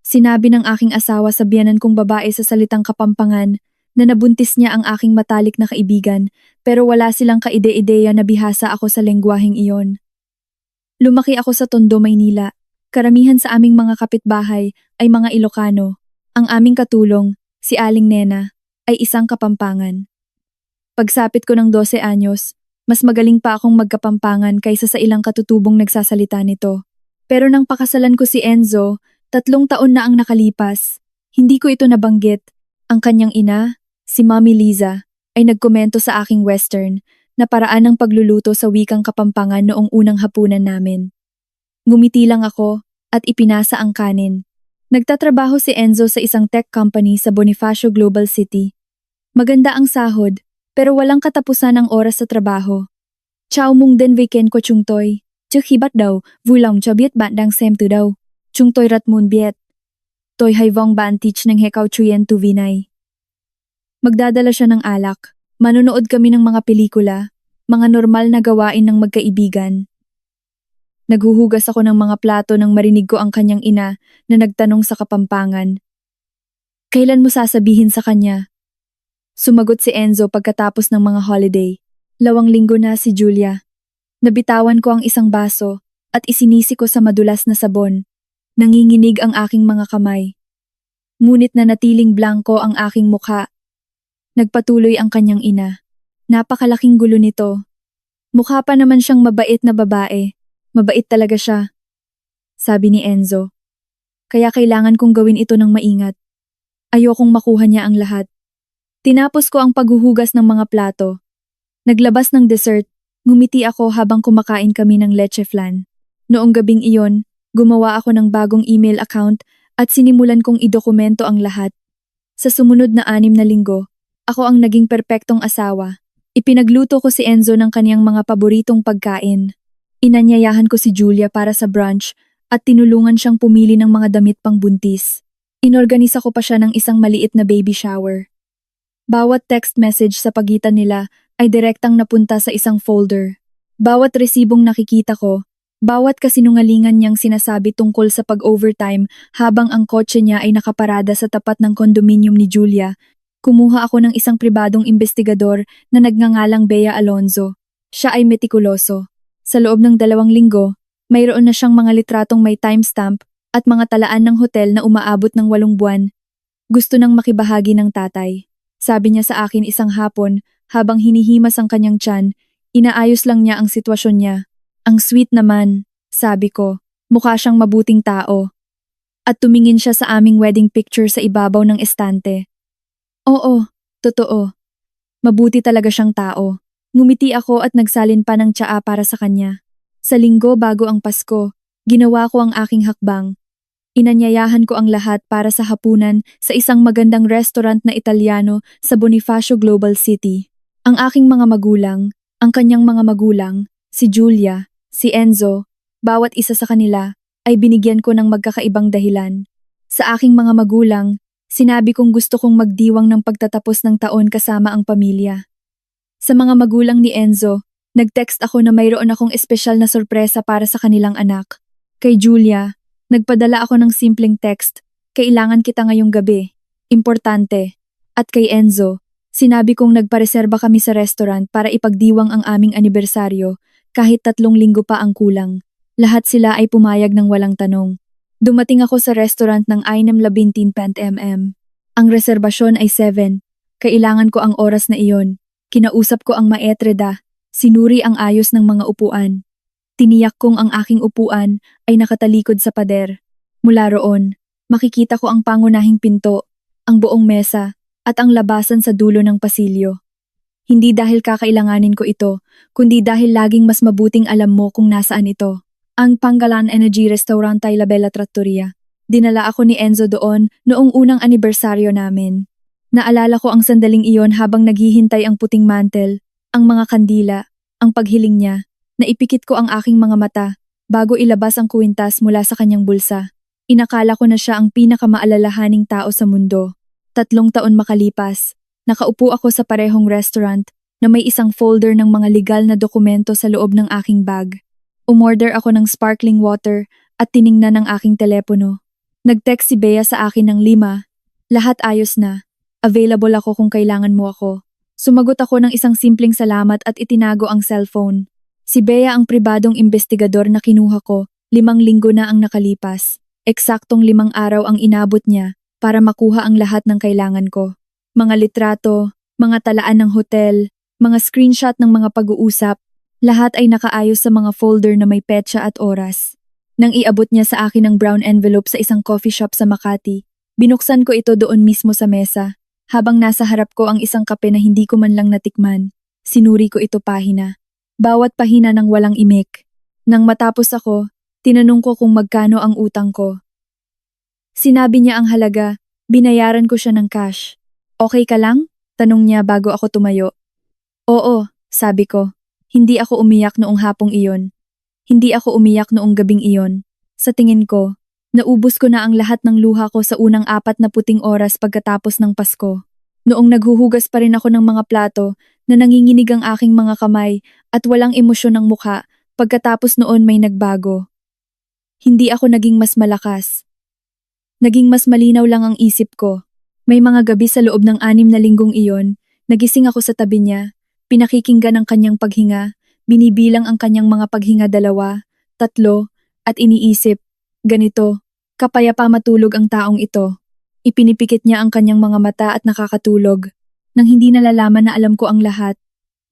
Sinabi ng aking asawa sa biyenan kong babae sa salitang Kapampangan na nabuntis niya ang aking matalik na kaibigan pero wala silang kaide-ideya na bihasa ako sa lengguwaheng iyon. Lumaki ako sa Tondo, Maynila. Karamihan sa aming mga kapitbahay ay mga Ilocano. Ang aming katulong, si Aling Nena, ay isang Kapampangan. Pagsapit ko ng 12 anyos, mas magaling pa akong magkapampangan kaysa sa ilang katutubong nagsasalita nito. Pero nang pakasalan ko si Enzo, 3 taon na ang nakalipas. Hindi ko ito nabanggit. Ang kanyang ina, si Mommy Liza, ay nagkomento sa aking western na paraan ng pagluluto sa wikang Kapampangan noong unang hapunan namin. Ngumiti lang ako at ipinasa ang kanin. Nagtatrabaho si Enzo sa isang tech company sa Bonifacio Global City. Maganda ang sahod, pero walang katapusan ang oras sa trabaho. Chào mừng đến với kênh của chúng tôi. Trước khi bắt đầu, vui lòng cho biết bạn đang xem từ đâu. Chúng tôi rất muốn biết. Tôi hy vọng bạn thích ng hekaw chuyen tuvi này. Magdadala siya ng alak. Manonood kami ng mga pelikula, mga normal na gawain ng magkaibigan. Naghuhugas ako ng mga plato nang marinig ko ang kanyang ina na nagtanong sa Kapampangan. Kailan mo sasabihin sa kanya? Sumagot si Enzo pagkatapos ng mga holiday. 2 linggo na, si Julia. Nabitawan ko ang isang baso at isinisi ko sa madulas na sabon. Nanginginig ang aking mga kamay. Ngunit nanatiling blanko ang aking mukha. Nagpatuloy ang kanyang ina. Napakalaking gulo nito. Mukha pa naman siyang mabait na babae. Mabait talaga siya, sabi ni Enzo. Kaya kailangan kong gawin ito ng maingat. Ayokong makuha niya ang lahat. Tinapos ko ang paghuhugas ng mga plato. Naglabas ng dessert, ngumiti ako habang kumakain kami ng leche flan. Noong gabing iyon, gumawa ako ng bagong email account at sinimulan kong idokumento ang lahat. Sa sumunod na 6 na linggo, ako ang naging perpektong asawa. Ipinagluto ko si Enzo ng kaniyang mga paboritong pagkain. Inanyayahan ko si Julia para sa brunch at tinulungan siyang pumili ng mga damit pang buntis. Inorganisa ko pa siya ng isang maliit na baby shower. Bawat text message sa pagitan nila ay direktang napunta sa isang folder. Bawat resibong nakikita ko, bawat kasinungalingan niyang sinasabi tungkol sa pag-overtime habang ang kotse niya ay nakaparada sa tapat ng kondominium ni Julia, kumuha ako ng isang pribadong investigador na nagngangalang Bea Alonzo. Siya ay metikuloso. Sa loob ng 2 linggo, mayroon na siyang mga litratong may timestamp at mga talaan ng hotel na umaabot ng 8 buwan. Gusto nang makibahagi ng tatay. Sabi niya sa akin isang hapon habang hinihimas ang kanyang tiyan, inaayos lang niya ang sitwasyon niya. Ang sweet naman, sabi ko, mukha siyang mabuting tao. At tumingin siya sa aming wedding picture sa ibabaw ng estante. Oo, totoo. Mabuti talaga siyang tao. Ngumiti ako at nagsalin pa ng tsaa para sa kanya. Sa linggo bago ang Pasko, ginawa ko ang aking hakbang. Inanyayahan ko ang lahat para sa hapunan sa isang magandang restaurant na Italiano sa Bonifacio Global City. Ang aking mga magulang, ang kanyang mga magulang, si Julia, si Enzo, bawat isa sa kanila ay binigyan ko ng magkakaibang dahilan. Sa aking mga magulang, sinabi kong gusto kong magdiwang ng pagtatapos ng taon kasama ang pamilya. Sa mga magulang ni Enzo, nag-text ako na mayroon akong espesyal na sorpresa para sa kanilang anak. Kay Julia, nagpadala ako ng simpleng text, kailangan kita ngayong gabi. Importante. At kay Enzo, sinabi kong nagpareserba kami sa restaurant para ipagdiwang ang aming anibersaryo kahit 3 linggo pa ang kulang. Lahat sila ay pumayag ng walang tanong. Dumating ako sa restaurant ng 6:17 p.m. Ang reserbasyon ay 7. Kailangan ko ang oras na iyon. Kinausap ko ang maetreda, sinuri ang ayos ng mga upuan. Tiniyak kong ang aking upuan ay nakatalikod sa pader. Mula roon, makikita ko ang pangunahing pinto, ang buong mesa, at ang labasan sa dulo ng pasilyo. Hindi dahil kakailanganin ko ito, kundi dahil laging mas mabuting alam mo kung nasaan ito. Ang Pangalan Energy Restaurant ay La Bella Trattoria. Dinala ako ni Enzo doon noong unang anibersaryo namin. Naalala ko ang sandaling iyon habang naghihintay ang puting mantel, ang mga kandila, ang paghiling niya. Naipikit ko ang aking mga mata bago ilabas ang kwintas mula sa kanyang bulsa. Inakala ko na siya ang pinakamaalalahaning tao sa mundo. 3 taon makalipas, nakaupo ako sa parehong restaurant na may isang folder ng mga legal na dokumento sa loob ng aking bag. Umorder ako ng sparkling water at tiningnan ang aking telepono. Nag-text si Bea sa akin ng 5. Lahat ayos na. Available ako kung kailangan mo ako. Sumagot ako ng isang simpleng salamat at itinago ang cellphone. Si Bea ang pribadong investigador na kinuha ko, 5 linggo na ang nakalipas. Eksaktong 5 araw ang inabot niya para makuha ang lahat ng kailangan ko. Mga litrato, mga talaan ng hotel, mga screenshot ng mga pag-uusap, lahat ay nakaayos sa mga folder na may petsa at oras. Nang iabot niya sa akin ang brown envelope sa isang coffee shop sa Makati, binuksan ko ito doon mismo sa mesa. Habang nasa harap ko ang isang kape na hindi ko man lang natikman, sinuri ko ito pahina. Bawat pahina ng walang imik. Nang matapos ako, tinanong ko kung magkano ang utang ko. Sinabi niya ang halaga, binayaran ko siya ng cash. Okay ka lang? Tanong niya bago ako tumayo. Oo, sabi ko. Hindi ako umiyak noong hapong iyon. Hindi ako umiyak noong gabing iyon. Sa tingin ko, naubos ko na ang lahat ng luha ko sa unang 4 na puting oras pagkatapos ng Pasko. Noong naghuhugas pa rin ako ng mga plato na nanginginig ang aking mga kamay at walang emosyon ng mukha, pagkatapos noon may nagbago. Hindi ako naging mas malakas. Naging mas malinaw lang ang isip ko. May mga gabi sa loob ng 6 na linggong iyon, nagising ako sa tabi niya, pinakikinggan ang kanyang paghinga, binibilang ang kanyang mga paghinga 2, 3, at iniisip, ganito, kapayapa matulog ang taong ito. Ipinipikit niya ang kanyang mga mata at nakakatulog, nang hindi nalalaman na alam ko ang lahat,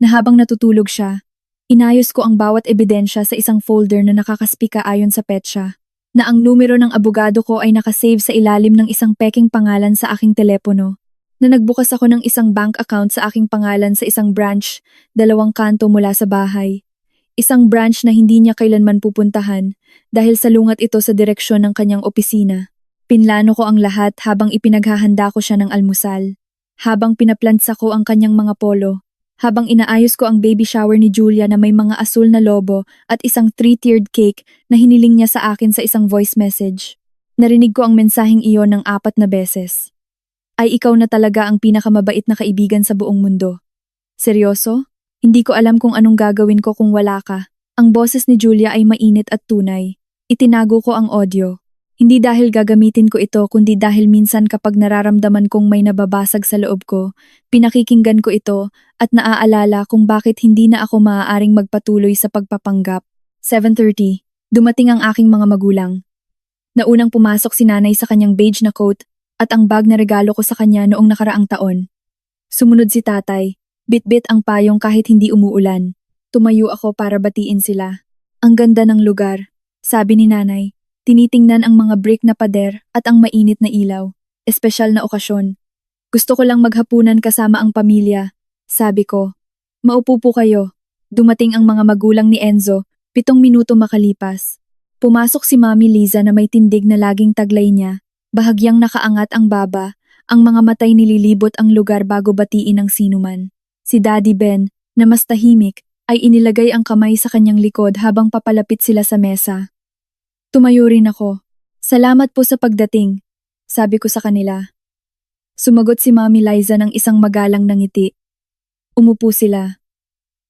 na habang natutulog siya, inayos ko ang bawat ebidensya sa isang folder na nakakaspika ayon sa petsa, na ang numero ng abogado ko ay nakasave sa ilalim ng isang peking pangalan sa aking telepono, na nagbukas ako ng isang bank account sa aking pangalan sa isang branch, 2 kanto mula sa bahay. Isang branch na hindi niya kailanman pupuntahan dahil salungat ito sa direksyon ng kanyang opisina. Pinlano ko ang lahat habang ipinaghahanda ko siya ng almusal. Habang pinaplantsa ko ang kanyang mga polo. Habang inaayos ko ang baby shower ni Julia na may mga asul na lobo at isang 3-tiered cake na hiniling niya sa akin sa isang voice message. Narinig ko ang mensaheng iyon ng 4 na beses. Ay ikaw na talaga ang pinakamabait na kaibigan sa buong mundo. Seryoso? Hindi ko alam kung anong gagawin ko kung wala ka. Ang boses ni Julia ay mainit at tunay. Itinago ko ang audio. Hindi dahil gagamitin ko ito kundi dahil minsan kapag nararamdaman kong may nababasag sa loob ko, pinakikinggan ko ito at naaalala kung bakit hindi na ako maaaring magpatuloy sa pagpapanggap. 7:30. Dumating ang aking mga magulang. Naunang pumasok si nanay sa kanyang beige na coat at ang bag na regalo ko sa kanya noong nakaraang taon. Sumunod si tatay, bitbit ang payong kahit hindi umuulan. Tumayo ako para batiin sila. Ang ganda ng lugar, sabi ni nanay. Tinitingnan ang mga brick na pader at ang mainit na ilaw. Espesyal na okasyon. Gusto ko lang maghapunan kasama ang pamilya. Sabi ko, maupo po kayo. Dumating ang mga magulang ni Enzo, 7 minuto makalipas. Pumasok si Mami Liza na may tindig na laging taglay niya. Bahagyang nakaangat ang baba, ang mga matay nililibot ang lugar bago batiin ng sinuman. Si Daddy Ben, na mas tahimik, ay inilagay ang kamay sa kanyang likod habang papalapit sila sa mesa. Tumayo rin ako. Salamat po sa pagdating, sabi ko sa kanila. Sumagot si Mami Liza ng isang magalang na ngiti. Umupo sila.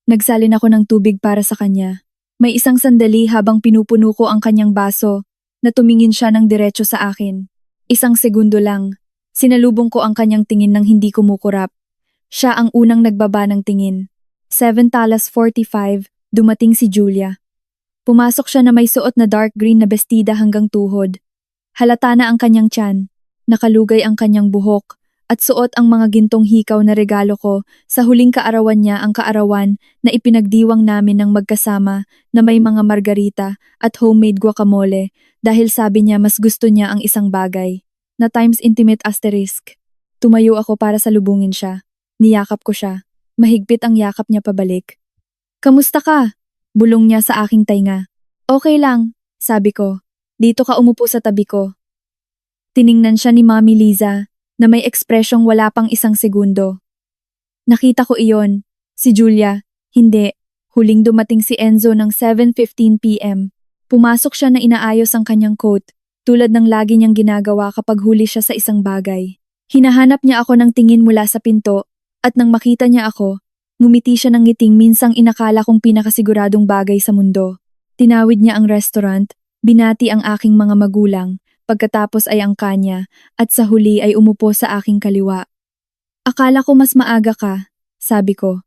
Nagsalin ako ng tubig para sa kanya. May isang sandali habang pinupuno ko ang kanyang baso na tumingin siya ng diretso sa akin. Isang segundo lang. Sinalubong ko ang kanyang tingin ng hindi kumukurap. Siya ang unang nagbaba ng tingin. 7:45, dumating si Julia. Pumasok siya na may suot na dark green na bestida hanggang tuhod. Halata na ang kanyang tiyan, nakalugay ang kanyang buhok, at suot ang mga gintong hikaw na regalo ko sa huling kaarawan niya, ang kaarawan na ipinagdiwang namin ng magkasama na may mga margarita at homemade guacamole dahil sabi niya mas gusto niya ang isang bagay na times intimate asterisk. Tumayo ako para salubungin siya. Niyakap ko siya. Mahigpit ang yakap niya pabalik. Kamusta ka? Bulong niya sa aking tainga. Okay lang, sabi ko. Dito ka umupo sa tabi ko. Tiningnan siya ni Mami Liza na may ekspresyong wala pang isang segundo. Nakita ko iyon. Si Julia, hindi. Huling dumating si Enzo ng 7:15 p.m. Pumasok siya na inaayos ang kanyang coat, tulad ng lagi niyang ginagawa kapag huli siya sa isang bagay. Hinahanap niya ako ng tingin mula sa pinto, at nang makita niya ako, ngumiti siya ng ngiting minsang inakala kong pinakasiguradong bagay sa mundo. Tinawid niya ang restaurant, binati ang aking mga magulang, pagkatapos ay ang kanya, at sa huli ay umupo sa aking kaliwa. Akala ko mas maaga ka, sabi ko.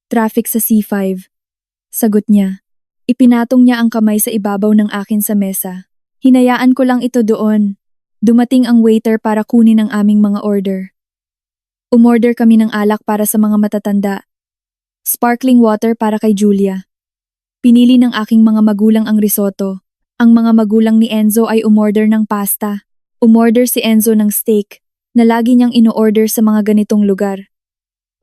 Traffic sa C5. Sagot niya. Ipinatong niya ang kamay sa ibabaw ng akin sa mesa. Hinayaan ko lang ito doon. Dumating ang waiter para kunin ang aming mga order. Umorder kami ng alak para sa mga matatanda. Sparkling water para kay Julia. Pinili ng aking mga magulang ang risotto. Ang mga magulang ni Enzo ay umorder ng pasta. Umorder si Enzo ng steak, na lagi niyang ino-order sa mga ganitong lugar.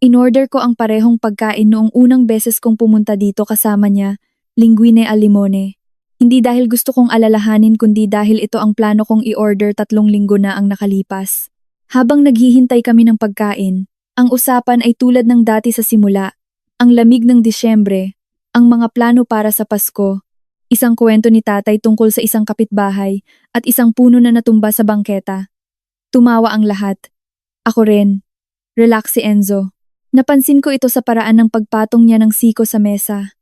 Inorder ko ang parehong pagkain noong unang beses kong pumunta dito kasama niya, linguine al limone. Hindi dahil gusto kong alalahanin kundi dahil ito ang plano kong i-order 3 linggo na ang nakalipas. Habang naghihintay kami ng pagkain, ang usapan ay tulad ng dati sa simula. Ang lamig ng Disyembre, ang mga plano para sa Pasko, isang kwento ni tatay tungkol sa isang kapitbahay at isang puno na natumba sa bangketa. Tumawa ang lahat. Ako rin. Relax si Enzo. Napansin ko ito sa paraan ng pagpatong niya ng siko sa mesa.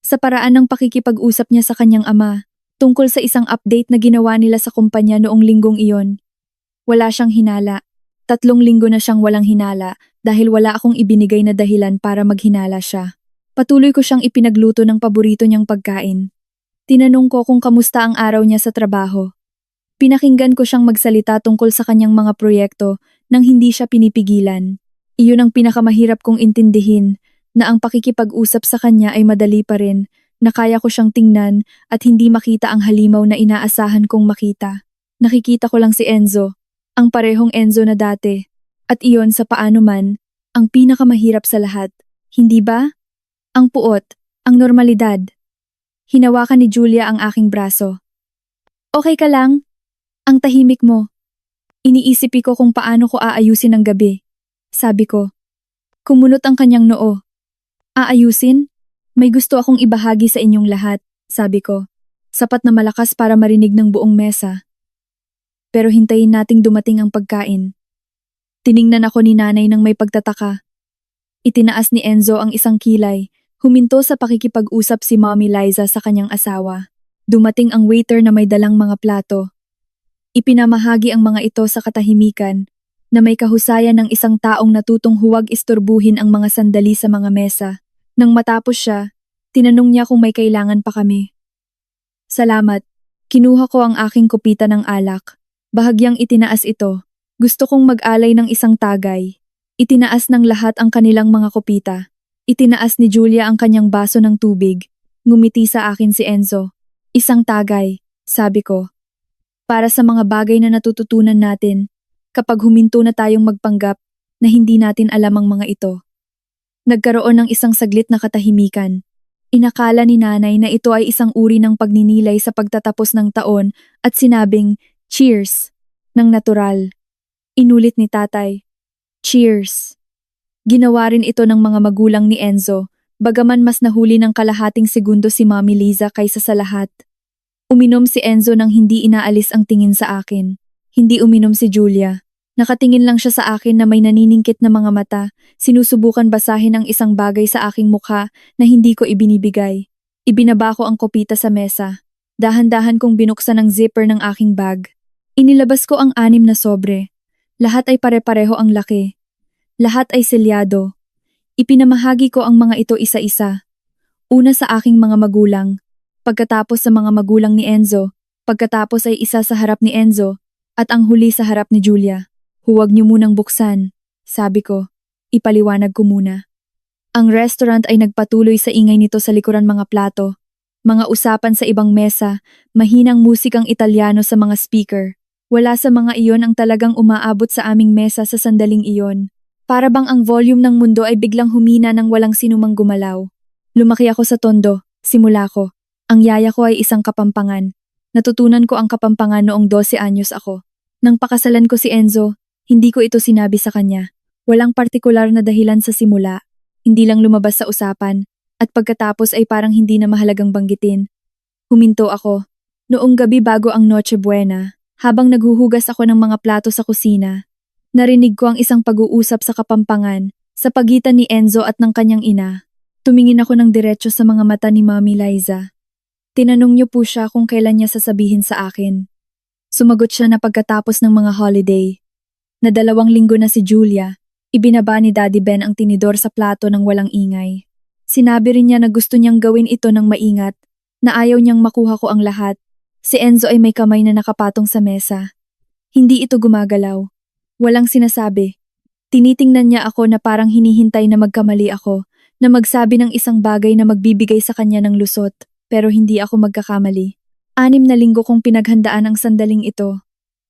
Sa paraan ng pakikipag-usap niya sa kanyang ama, tungkol sa isang update na ginawa nila sa kumpanya noong linggong iyon. Wala siyang hinala. 3 linggo na siyang walang hinala dahil wala akong ibinigay na dahilan para maghinala siya. Patuloy ko siyang ipinagluto ng paborito niyang pagkain. Tinanong ko kung kamusta ang araw niya sa trabaho. Pinakinggan ko siyang magsalita tungkol sa kanyang mga proyekto nang hindi siya pinipigilan. Iyon ang pinakamahirap kong intindihin, na ang pakikipag-usap sa kanya ay madali pa rin, na kaya ko siyang tingnan at hindi makita ang halimaw na inaasahan kong makita. Nakikita ko lang si Enzo, ang parehong Enzo na dati. At iyon sa paano man, ang pinakamahirap sa lahat. Hindi ba? Ang puot, ang normalidad. Hinawakan ni Julia ang aking braso. Okay ka lang? Ang tahimik mo. Iniisip ko kung paano ko aayusin ang gabi. Sabi ko. Kumunot ang kanyang noo. Aayusin? May gusto akong ibahagi sa inyong lahat, sabi ko. Sapat na malakas para marinig ng buong mesa. Pero hintayin nating dumating ang pagkain. Tiningnan ako ni nanay ng may pagtataka. Itinaas ni Enzo ang isang kilay, huminto sa pakikipag-usap si Mommy Liza sa kanyang asawa. Dumating ang waiter na may dalang mga plato. Ipinamahagi ang mga ito sa katahimikan, na may kahusayan ng isang taong natutong huwag istorbuhin ang mga sandali sa mga mesa. Nang matapos siya, tinanong niya kung may kailangan pa kami. Salamat. Kinuha ko ang aking kupita ng alak. Bahagyang itinaas ito. Gusto kong mag-alay ng isang tagay. Itinaas ng lahat ang kanilang mga kupita. Itinaas ni Julia ang kanyang baso ng tubig. Ngumiti sa akin si Enzo. Isang tagay, sabi ko. Para sa mga bagay na natututunan natin, kapag huminto na tayong magpanggap na hindi natin alam ang mga ito. Nagkaroon ng isang saglit na katahimikan. Inakala ni nanay na ito ay isang uri ng pagninilay sa pagtatapos ng taon at sinabing, cheers, ng natural. Inulit ni tatay, cheers. Ginawa rin ito ng mga magulang ni Enzo, bagaman mas nahuli ng kalahating segundo si Mommy Liza kaysa sa lahat. Uminom si Enzo nang hindi inaalis ang tingin sa akin. Hindi uminom si Julia. Nakatingin lang siya sa akin na may naniningkit na mga mata, sinusubukan basahin ang isang bagay sa aking mukha na hindi ko ibinibigay. Ibinaba ko ang kopita sa mesa. Dahan-dahan kong binuksan ang zipper ng aking bag. Inilabas ko ang 6 na sobre. Lahat ay pare-pareho ang laki. Lahat ay selyado. Ipinamahagi ko ang mga ito isa-isa. Una sa aking mga magulang, pagkatapos sa mga magulang ni Enzo, pagkatapos ay isa sa harap ni Enzo, at ang huli sa harap ni Julia. Huwag niyo munang buksan, sabi ko. Ipaliwanag ko muna. Ang restaurant ay nagpatuloy sa ingay nito sa likuran mga plato. Mga usapan sa ibang mesa, mahinang musikang Italyano sa mga speaker. Wala sa mga iyon ang talagang umaabot sa aming mesa sa sandaling iyon. Para bang ang volume ng mundo ay biglang humina nang walang sinumang gumalaw. Lumaki ako sa Tondo, simula ko. Ang yaya ko ay isang Kapampangan. Natutunan ko ang Kapampangan noong 12 anyos ako. Nang pakasalan ko si Enzo, hindi ko ito sinabi sa kanya. Walang partikular na dahilan sa simula. Hindi lang lumabas sa usapan. At pagkatapos ay parang hindi na mahalagang banggitin. Huminto ako. Noong gabi bago ang Noche Buena, habang naghuhugas ako ng mga plato sa kusina, narinig ko ang isang pag-uusap sa Kapampangan sa pagitan ni Enzo at ng kanyang ina. Tumingin ako ng diretso sa mga mata ni Mommy Liza. Tinanong niyo po siya kung kailan niya sasabihin sa akin. Sumagot siya na pagkatapos ng mga holiday. Na 2 linggo na si Julia, ibinaba ni Daddy Ben ang tinidor sa plato ng walang ingay. Sinabi rin niya na gusto niyang gawin ito ng maingat, na ayaw niyang makuha ko ang lahat. Si Enzo ay may kamay na nakapatong sa mesa. Hindi ito gumagalaw. Walang sinasabi. Tinitingnan niya ako na parang hinihintay na magkamali ako, na magsabi ng isang bagay na magbibigay sa kanya ng lusot, pero hindi ako magkakamali. 6 na linggo kong pinaghandaan ang sandaling ito.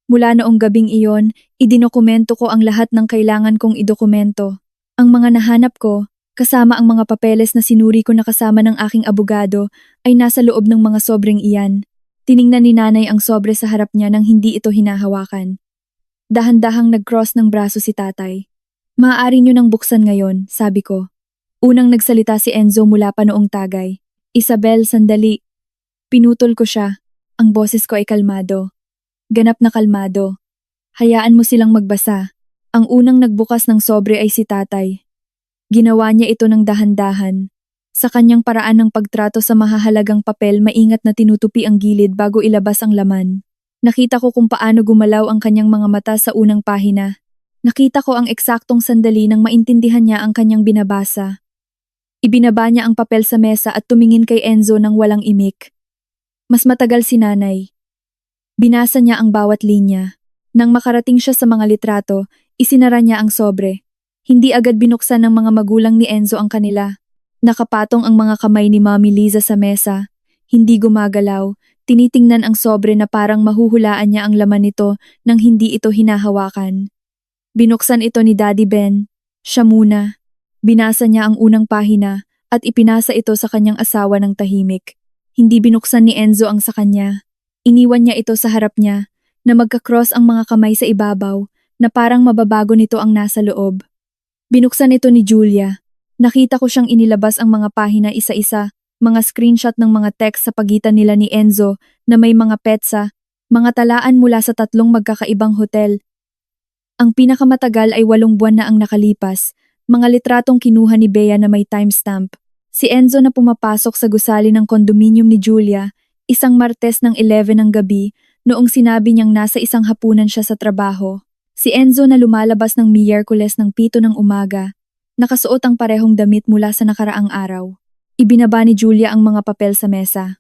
Mula noong gabing iyon, idinokumento ko ang lahat ng kailangan kong idokumento. Ang mga nahanap ko, kasama ang mga papeles na sinuri ko na kasama ng aking abogado, ay nasa loob ng mga sobreng iyan. Tiningnan ni nanay ang sobre sa harap niya nang hindi ito hinahawakan. Dahan-dahang nag-cross ng braso si tatay. Maaari niyo nang buksan ngayon, sabi ko. Unang nagsalita si Enzo mula pa noong tagay. Isabel, sandali. Pinutol ko siya. Ang boses ko ay kalmado. Ganap na kalmado. Hayaan mo silang magbasa. Ang unang nagbukas ng sobre ay si tatay. Ginawa niya ito ng dahan-dahan. Sa kanyang paraan ng pagtrato sa mahahalagang papel, maingat na tinutupi ang gilid bago ilabas ang laman. Nakita ko kung paano gumalaw ang kanyang mga mata sa unang pahina. Nakita ko ang eksaktong sandali nang maintindihan niya ang kanyang binabasa. Ibinaba niya ang papel sa mesa at tumingin kay Enzo nang walang imik. Mas matagal si nanay. Binasa niya ang bawat linya. Nang makarating siya sa mga litrato, isinara niya ang sobre. Hindi agad binuksan ng mga magulang ni Enzo ang kanila. Nakapatong ang mga kamay ni Mommy Liza sa mesa. Hindi gumagalaw. Tinitingnan ang sobre na parang mahuhulaan niya ang laman nito nang hindi ito hinahawakan. Binuksan ito ni Daddy Ben. Siya muna. Binasa niya ang unang pahina at ipinasa ito sa kanyang asawa ng tahimik. Hindi binuksan ni Enzo ang sa kanya. Iniwan niya ito sa harap niya na magka-cross ang mga kamay sa ibabaw na parang mababago nito ang nasa loob. Binuksan ito ni Julia. Nakita ko siyang inilabas ang mga pahina isa-isa, mga screenshot ng mga text sa pagitan nila ni Enzo na may mga petsa, mga talaan mula sa 3 magkakaibang hotel. Ang pinakamatagal ay 8 buwan na ang nakalipas, mga litratong kinuha ni Bea na may timestamp. Si Enzo na pumapasok sa gusali ng kondominium ni Julia, isang Martes ng 11 ng gabi, noong sinabi niyang nasa isang hapunan siya sa trabaho. Si Enzo na lumalabas ng Miyerkules ng 7 ng umaga, nakasuot ang parehong damit mula sa nakaraang araw. Ibinaba ni Julia ang mga papel sa mesa.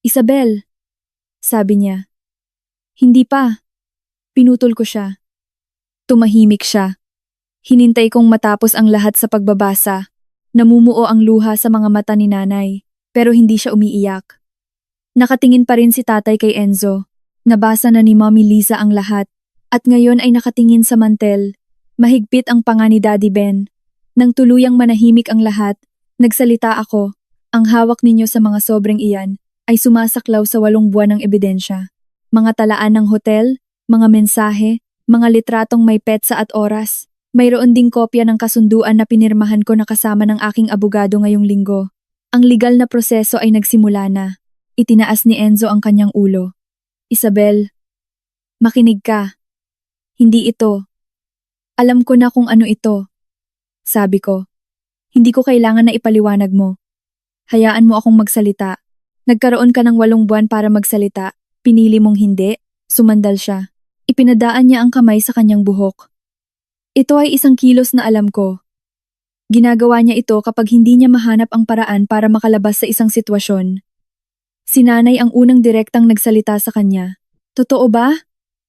Isabel, sabi niya. Hindi pa. Pinutol ko siya. Tumahimik siya. Hinintay kong matapos ang lahat sa pagbabasa. Namumuo ang luha sa mga mata ni nanay, pero hindi siya umiiyak. Nakatingin pa rin si tatay kay Enzo. Nabasa na ni Mommy Liza ang lahat, at ngayon ay nakatingin sa mantel. Mahigpit ang panga ni Daddy Ben. Nang tuluyang manahimik ang lahat, nagsalita ako. Ang hawak ninyo sa mga sobreng iyan ay sumasaklaw sa 8 buwan ng ebidensya. Mga talaan ng hotel, mga mensahe, mga litratong may petsa at oras. Mayroon ding kopya ng kasunduan na pinirmahan ko na kasama ng aking abogado ngayong linggo. Ang legal na proseso ay nagsimula na. Itinaas ni Enzo ang kanyang ulo. Isabel, makinig ka. Hindi ito. Alam ko na kung ano ito. Sabi ko. Hindi ko kailangan na ipaliwanag mo. Hayaan mo akong magsalita. Nagkaroon ka ng 8 buwan para magsalita. Pinili mong hindi. Sumandal siya. Ipinadaan niya ang kamay sa kanyang buhok. Ito ay 1 kilos na alam ko. Ginagawa niya ito kapag hindi niya mahanap ang paraan para makalabas sa isang sitwasyon. Si nanay ang unang direktang nagsalita sa kanya. Totoo ba?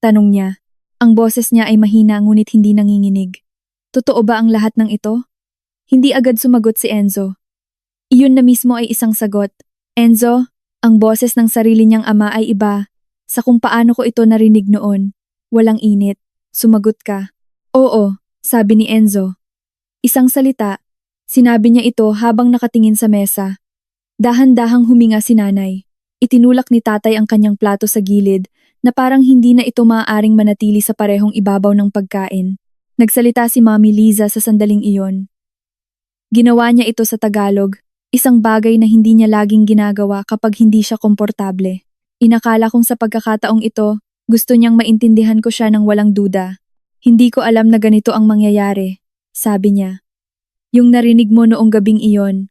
Tanong niya. Ang boses niya ay mahina ngunit hindi nanginginig. Totoo ba ang lahat ng ito? Hindi agad sumagot si Enzo. Iyon na mismo ay isang sagot. Enzo, ang boses ng sarili niyang ama ay iba. Sa kung paano ko ito narinig noon. Walang init. Sumagot ka. Oo, sabi ni Enzo. Isang salita. Sinabi niya ito habang nakatingin sa mesa. Dahan-dahang huminga si nanay. Itinulak ni tatay ang kanyang plato sa gilid na parang hindi na ito maaaring manatili sa parehong ibabaw ng pagkain. Nagsalita si Mommy Liza sa sandaling iyon. Ginawa niya ito sa Tagalog, isang bagay na hindi niya laging ginagawa kapag hindi siya komportable. Inakala kong sa pagkakataong ito, gusto niyang maintindihan ko siya ng walang duda. Hindi ko alam na ganito ang mangyayari, sabi niya. Yung narinig mo noong gabing iyon.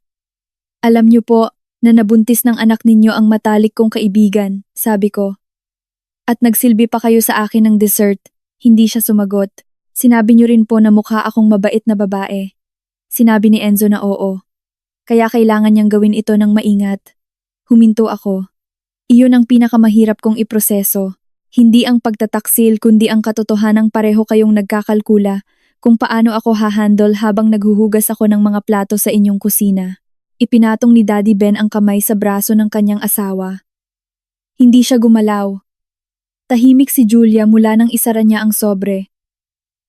Alam niyo po na nabuntis ng anak ninyo ang matalik kong kaibigan, sabi ko. At nagsilbi pa kayo sa akin ng dessert. Hindi siya sumagot. Sinabi niyo rin po na mukha akong mabait na babae. Sinabi ni Enzo na oo. Kaya kailangan niyang gawin ito ng maingat. Huminto ako. Iyon ang pinakamahirap kong iproseso. Hindi ang pagtataksil kundi ang katotohanang pareho kayong nagkakalkula kung paano ako hahandle habang naghuhugas ako ng mga plato sa inyong kusina. Ipinatong ni Daddy Ben ang kamay sa braso ng kanyang asawa. Hindi siya gumalaw. Tahimik si Julia mula nang isara niya ang sobre.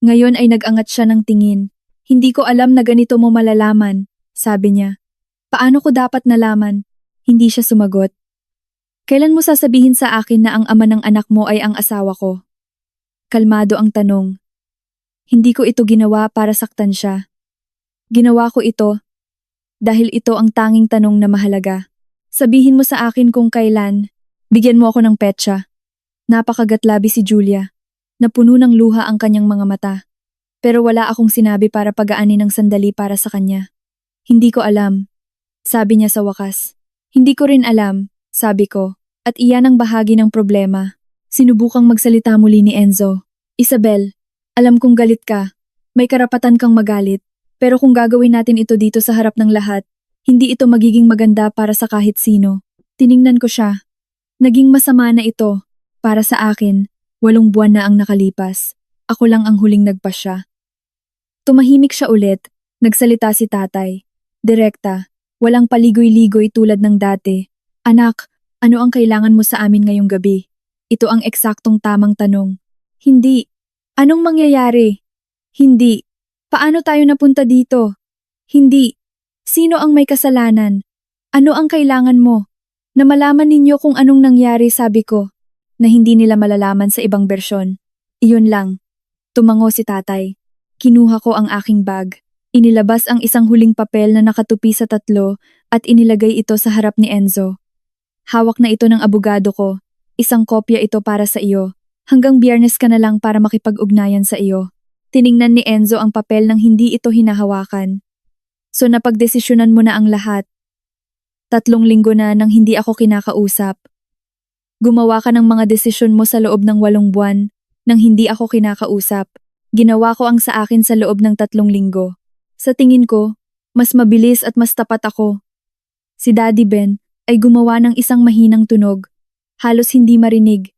Ngayon ay nag-angat siya ng tingin. Hindi ko alam na ganito mo malalaman, sabi niya. Paano ko dapat nalaman? Hindi siya sumagot. Kailan mo sasabihin sa akin na ang ama ng anak mo ay ang asawa ko? Kalmado ang tanong. Hindi ko ito ginawa para saktan siya. Ginawa ko ito dahil ito ang tanging tanong na mahalaga. Sabihin mo sa akin kung kailan. Bigyan mo ako ng petsa. Napakagatlabi si Julia. Napuno ng luha ang kanyang mga mata. Pero wala akong sinabi para pagaanin ng sandali para sa kanya. Hindi ko alam. Sabi niya sa wakas. Hindi ko rin alam, sabi ko. At iyan ang bahagi ng problema. Sinubukang magsalita muli ni Enzo. Isabel, alam kong galit ka. May karapatan kang magalit. Pero kung gagawin natin ito dito sa harap ng lahat, hindi ito magiging maganda para sa kahit sino. Tiningnan ko siya. Naging masama na ito. Para sa akin, 8 buwan na ang nakalipas. Ako lang ang huling nagpasya. Tumahimik siya ulit. Nagsalita si tatay. Direkta. Walang paligoy-ligoy tulad ng dati. Anak, ano ang kailangan mo sa amin ngayong gabi? Ito ang eksaktong tamang tanong. Hindi. Anong mangyayari? Hindi. Paano tayo napunta dito? Hindi. Sino ang may kasalanan? Ano ang kailangan mo? Na malaman ninyo kung anong nangyari, sabi ko. Na hindi nila malalaman sa ibang bersyon. Iyon lang. Tumango si tatay. Kinuha ko ang aking bag. Inilabas ang isang huling papel na nakatupi sa 3 at inilagay ito sa harap ni Enzo. Hawak na ito ng abogado ko. Isang kopya ito para sa iyo. Hanggang Biyernes ka na lang para makipag-ugnayan sa iyo. Tiningnan ni Enzo ang papel nang hindi ito hinahawakan. So napagdesisyonan mo na ang lahat. 3 linggo na nang hindi ako kinakausap. Gumawa ka ng mga desisyon mo sa loob ng 8 buwan nang hindi ako kinakausap. Ginawa ko ang sa akin sa loob ng 3 linggo. Sa tingin ko, mas mabilis at mas tapat ako. Si Daddy Ben ay gumawa ng isang mahinang tunog. Halos hindi marinig.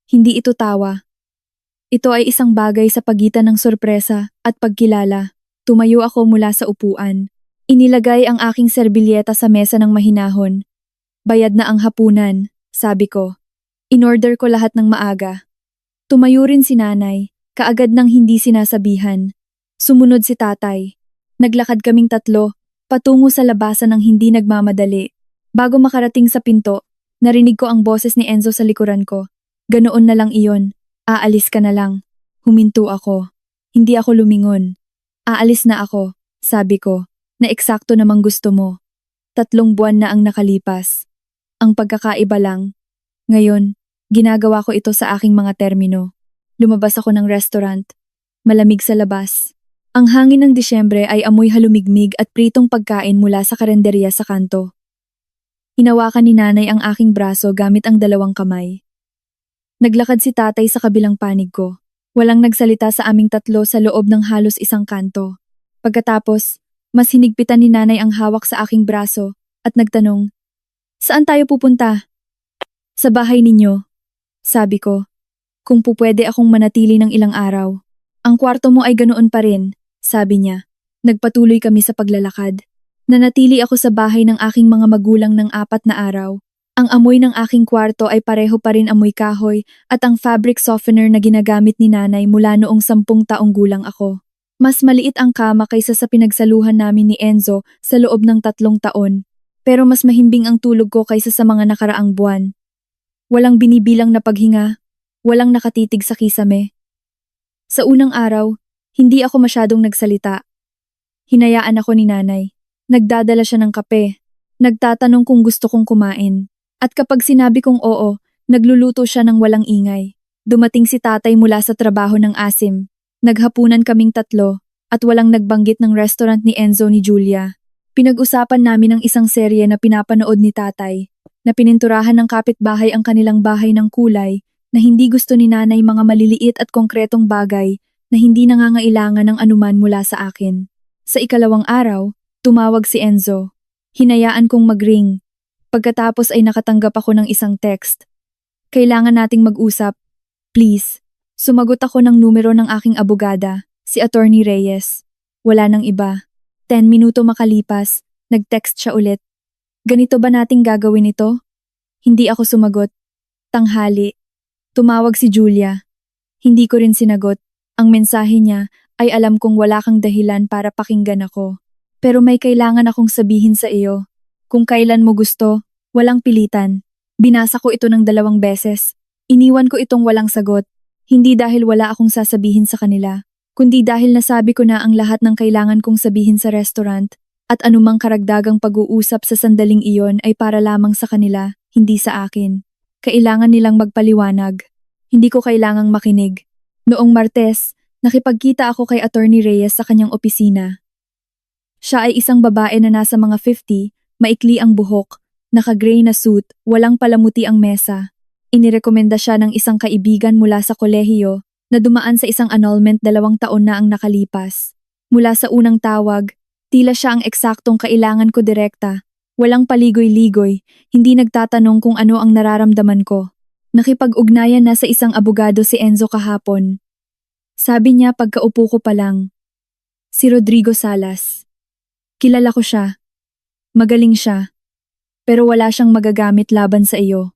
Hindi ito tawa. Ito ay isang bagay sa pagitan ng sorpresa at pagkilala. Tumayo ako mula sa upuan. Inilagay ang aking serbilyeta sa mesa ng mahinahon. Bayad na ang hapunan, sabi ko. Inorder ko lahat ng maaga. Tumayo rin si nanay, kaagad nang hindi sinasabihan. Sumunod si tatay. Naglakad kaming 3, patungo sa labasan ng hindi nagmamadali. Bago makarating sa pinto, narinig ko ang boses ni Enzo sa likuran ko. Ganoon na lang iyon. Aalis ka na lang. Huminto ako. Hindi ako lumingon. Aalis na ako, sabi ko, na eksakto namang gusto mo. 3 buwan na ang nakalipas. Ang pagkakaiba lang. Ngayon, ginagawa ko ito sa aking mga termino. Lumabas ako ng restaurant. Malamig sa labas. Ang hangin ng Disyembre ay amoy halumigmig at pritong pagkain mula sa karenderya sa kanto. Hinawakan ni nanay ang aking braso gamit ang 2 kamay. Naglakad si tatay sa kabilang panig ko. Walang nagsalita sa aming 3 sa loob ng halos isang kanto. Pagkatapos, mas hinigpitan ni nanay ang hawak sa aking braso at nagtanong, "Saan tayo pupunta?" "Sa bahay ninyo," sabi ko. "Kung pupwede akong manatili ng ilang araw." "Ang kwarto mo ay ganoon pa rin," sabi niya. Nagpatuloy kami sa paglalakad. Nanatili ako sa bahay ng aking mga magulang ng 4 na araw. Ang amoy ng aking kwarto ay pareho pa rin amoy kahoy at ang fabric softener na ginagamit ni nanay mula noong 10 taong gulang ako. Mas maliit ang kama kaysa sa pinagsaluhan namin ni Enzo sa loob ng 3 taon. Pero mas mahimbing ang tulog ko kaysa sa mga nakaraang buwan. Walang binibilang na paghinga. Walang nakatitig sa kisame. Sa unang araw, hindi ako masyadong nagsalita. Hinayaan ako ni nanay. Nagdadala siya ng kape. Nagtatanong kung gusto kong kumain. At kapag sinabi kong oo, nagluluto siya ng walang ingay. Dumating si tatay mula sa trabaho ng asim. Naghapunan kaming 3 at walang nagbanggit ng restaurant ni Enzo ni Julia. Pinag-usapan namin ang isang serye na pinapanood ni tatay, na pininturahan ng kapitbahay ang kanilang bahay ng kulay, na hindi gusto ni nanay mga maliliit at konkretong bagay na hindi nangangailangan ng anuman mula sa akin. Sa ikalawang araw, tumawag si Enzo. Hinayaan kong mag-ring. Pagkatapos ay nakatanggap ako ng isang text. Kailangan nating mag-usap. Please. Sumagot ako ng numero ng aking abogada, si Attorney Reyes. Wala nang iba. 10 minuto makalipas, nag-text siya ulit. Ganito ba nating gagawin ito? Hindi ako sumagot. Tanghali. Tumawag si Julia. Hindi ko rin sinagot. Ang mensahe niya ay alam kong wala kang dahilan para pakinggan ako. Pero may kailangan akong sabihin sa iyo. Kung kailan mo gusto, walang pilitan. Binasa ko ito ng 2 beses. Iniwan ko itong walang sagot. Hindi dahil wala akong sasabihin sa kanila, kundi dahil nasabi ko na ang lahat ng kailangan kong sabihin sa restaurant at anumang karagdagang pag-uusap sa sandaling iyon ay para lamang sa kanila, hindi sa akin. Kailangan nilang magpaliwanag. Hindi ko kailangang makinig. Noong Martes, nakipagkita ako kay Attorney Reyes sa kanyang opisina. Siya ay isang babae na nasa mga 50, maikli ang buhok, naka-gray na suit, walang palamuti ang mesa. Inirekomenda siya ng isang kaibigan mula sa kolehiyo na dumaan sa isang annulment 2 taon na ang nakalipas. Mula sa unang tawag, tila siya ang eksaktong kailangan ko direkta. Walang paligoy-ligoy, hindi nagtatanong kung ano ang nararamdaman ko. Nakipag-ugnayan na sa isang abogado si Enzo kahapon. Sabi niya pagkaupo ko pa lang. Si Rodrigo Salas. Kilala ko siya. Magaling siya. Pero wala siyang magagamit laban sa iyo.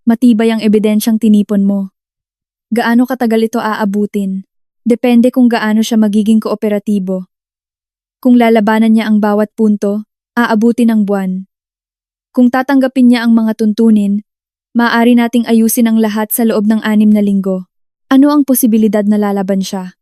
Matibay ang ebidensyang tinipon mo. Gaano katagal ito aabutin? Depende kung gaano siya magiging kooperatibo. Kung lalabanan niya ang bawat punto, aabutin ang buwan. Kung tatanggapin niya ang mga tuntunin, maaari nating ayusin ang lahat sa loob ng 6 na linggo. Ano ang posibilidad na lalaban siya?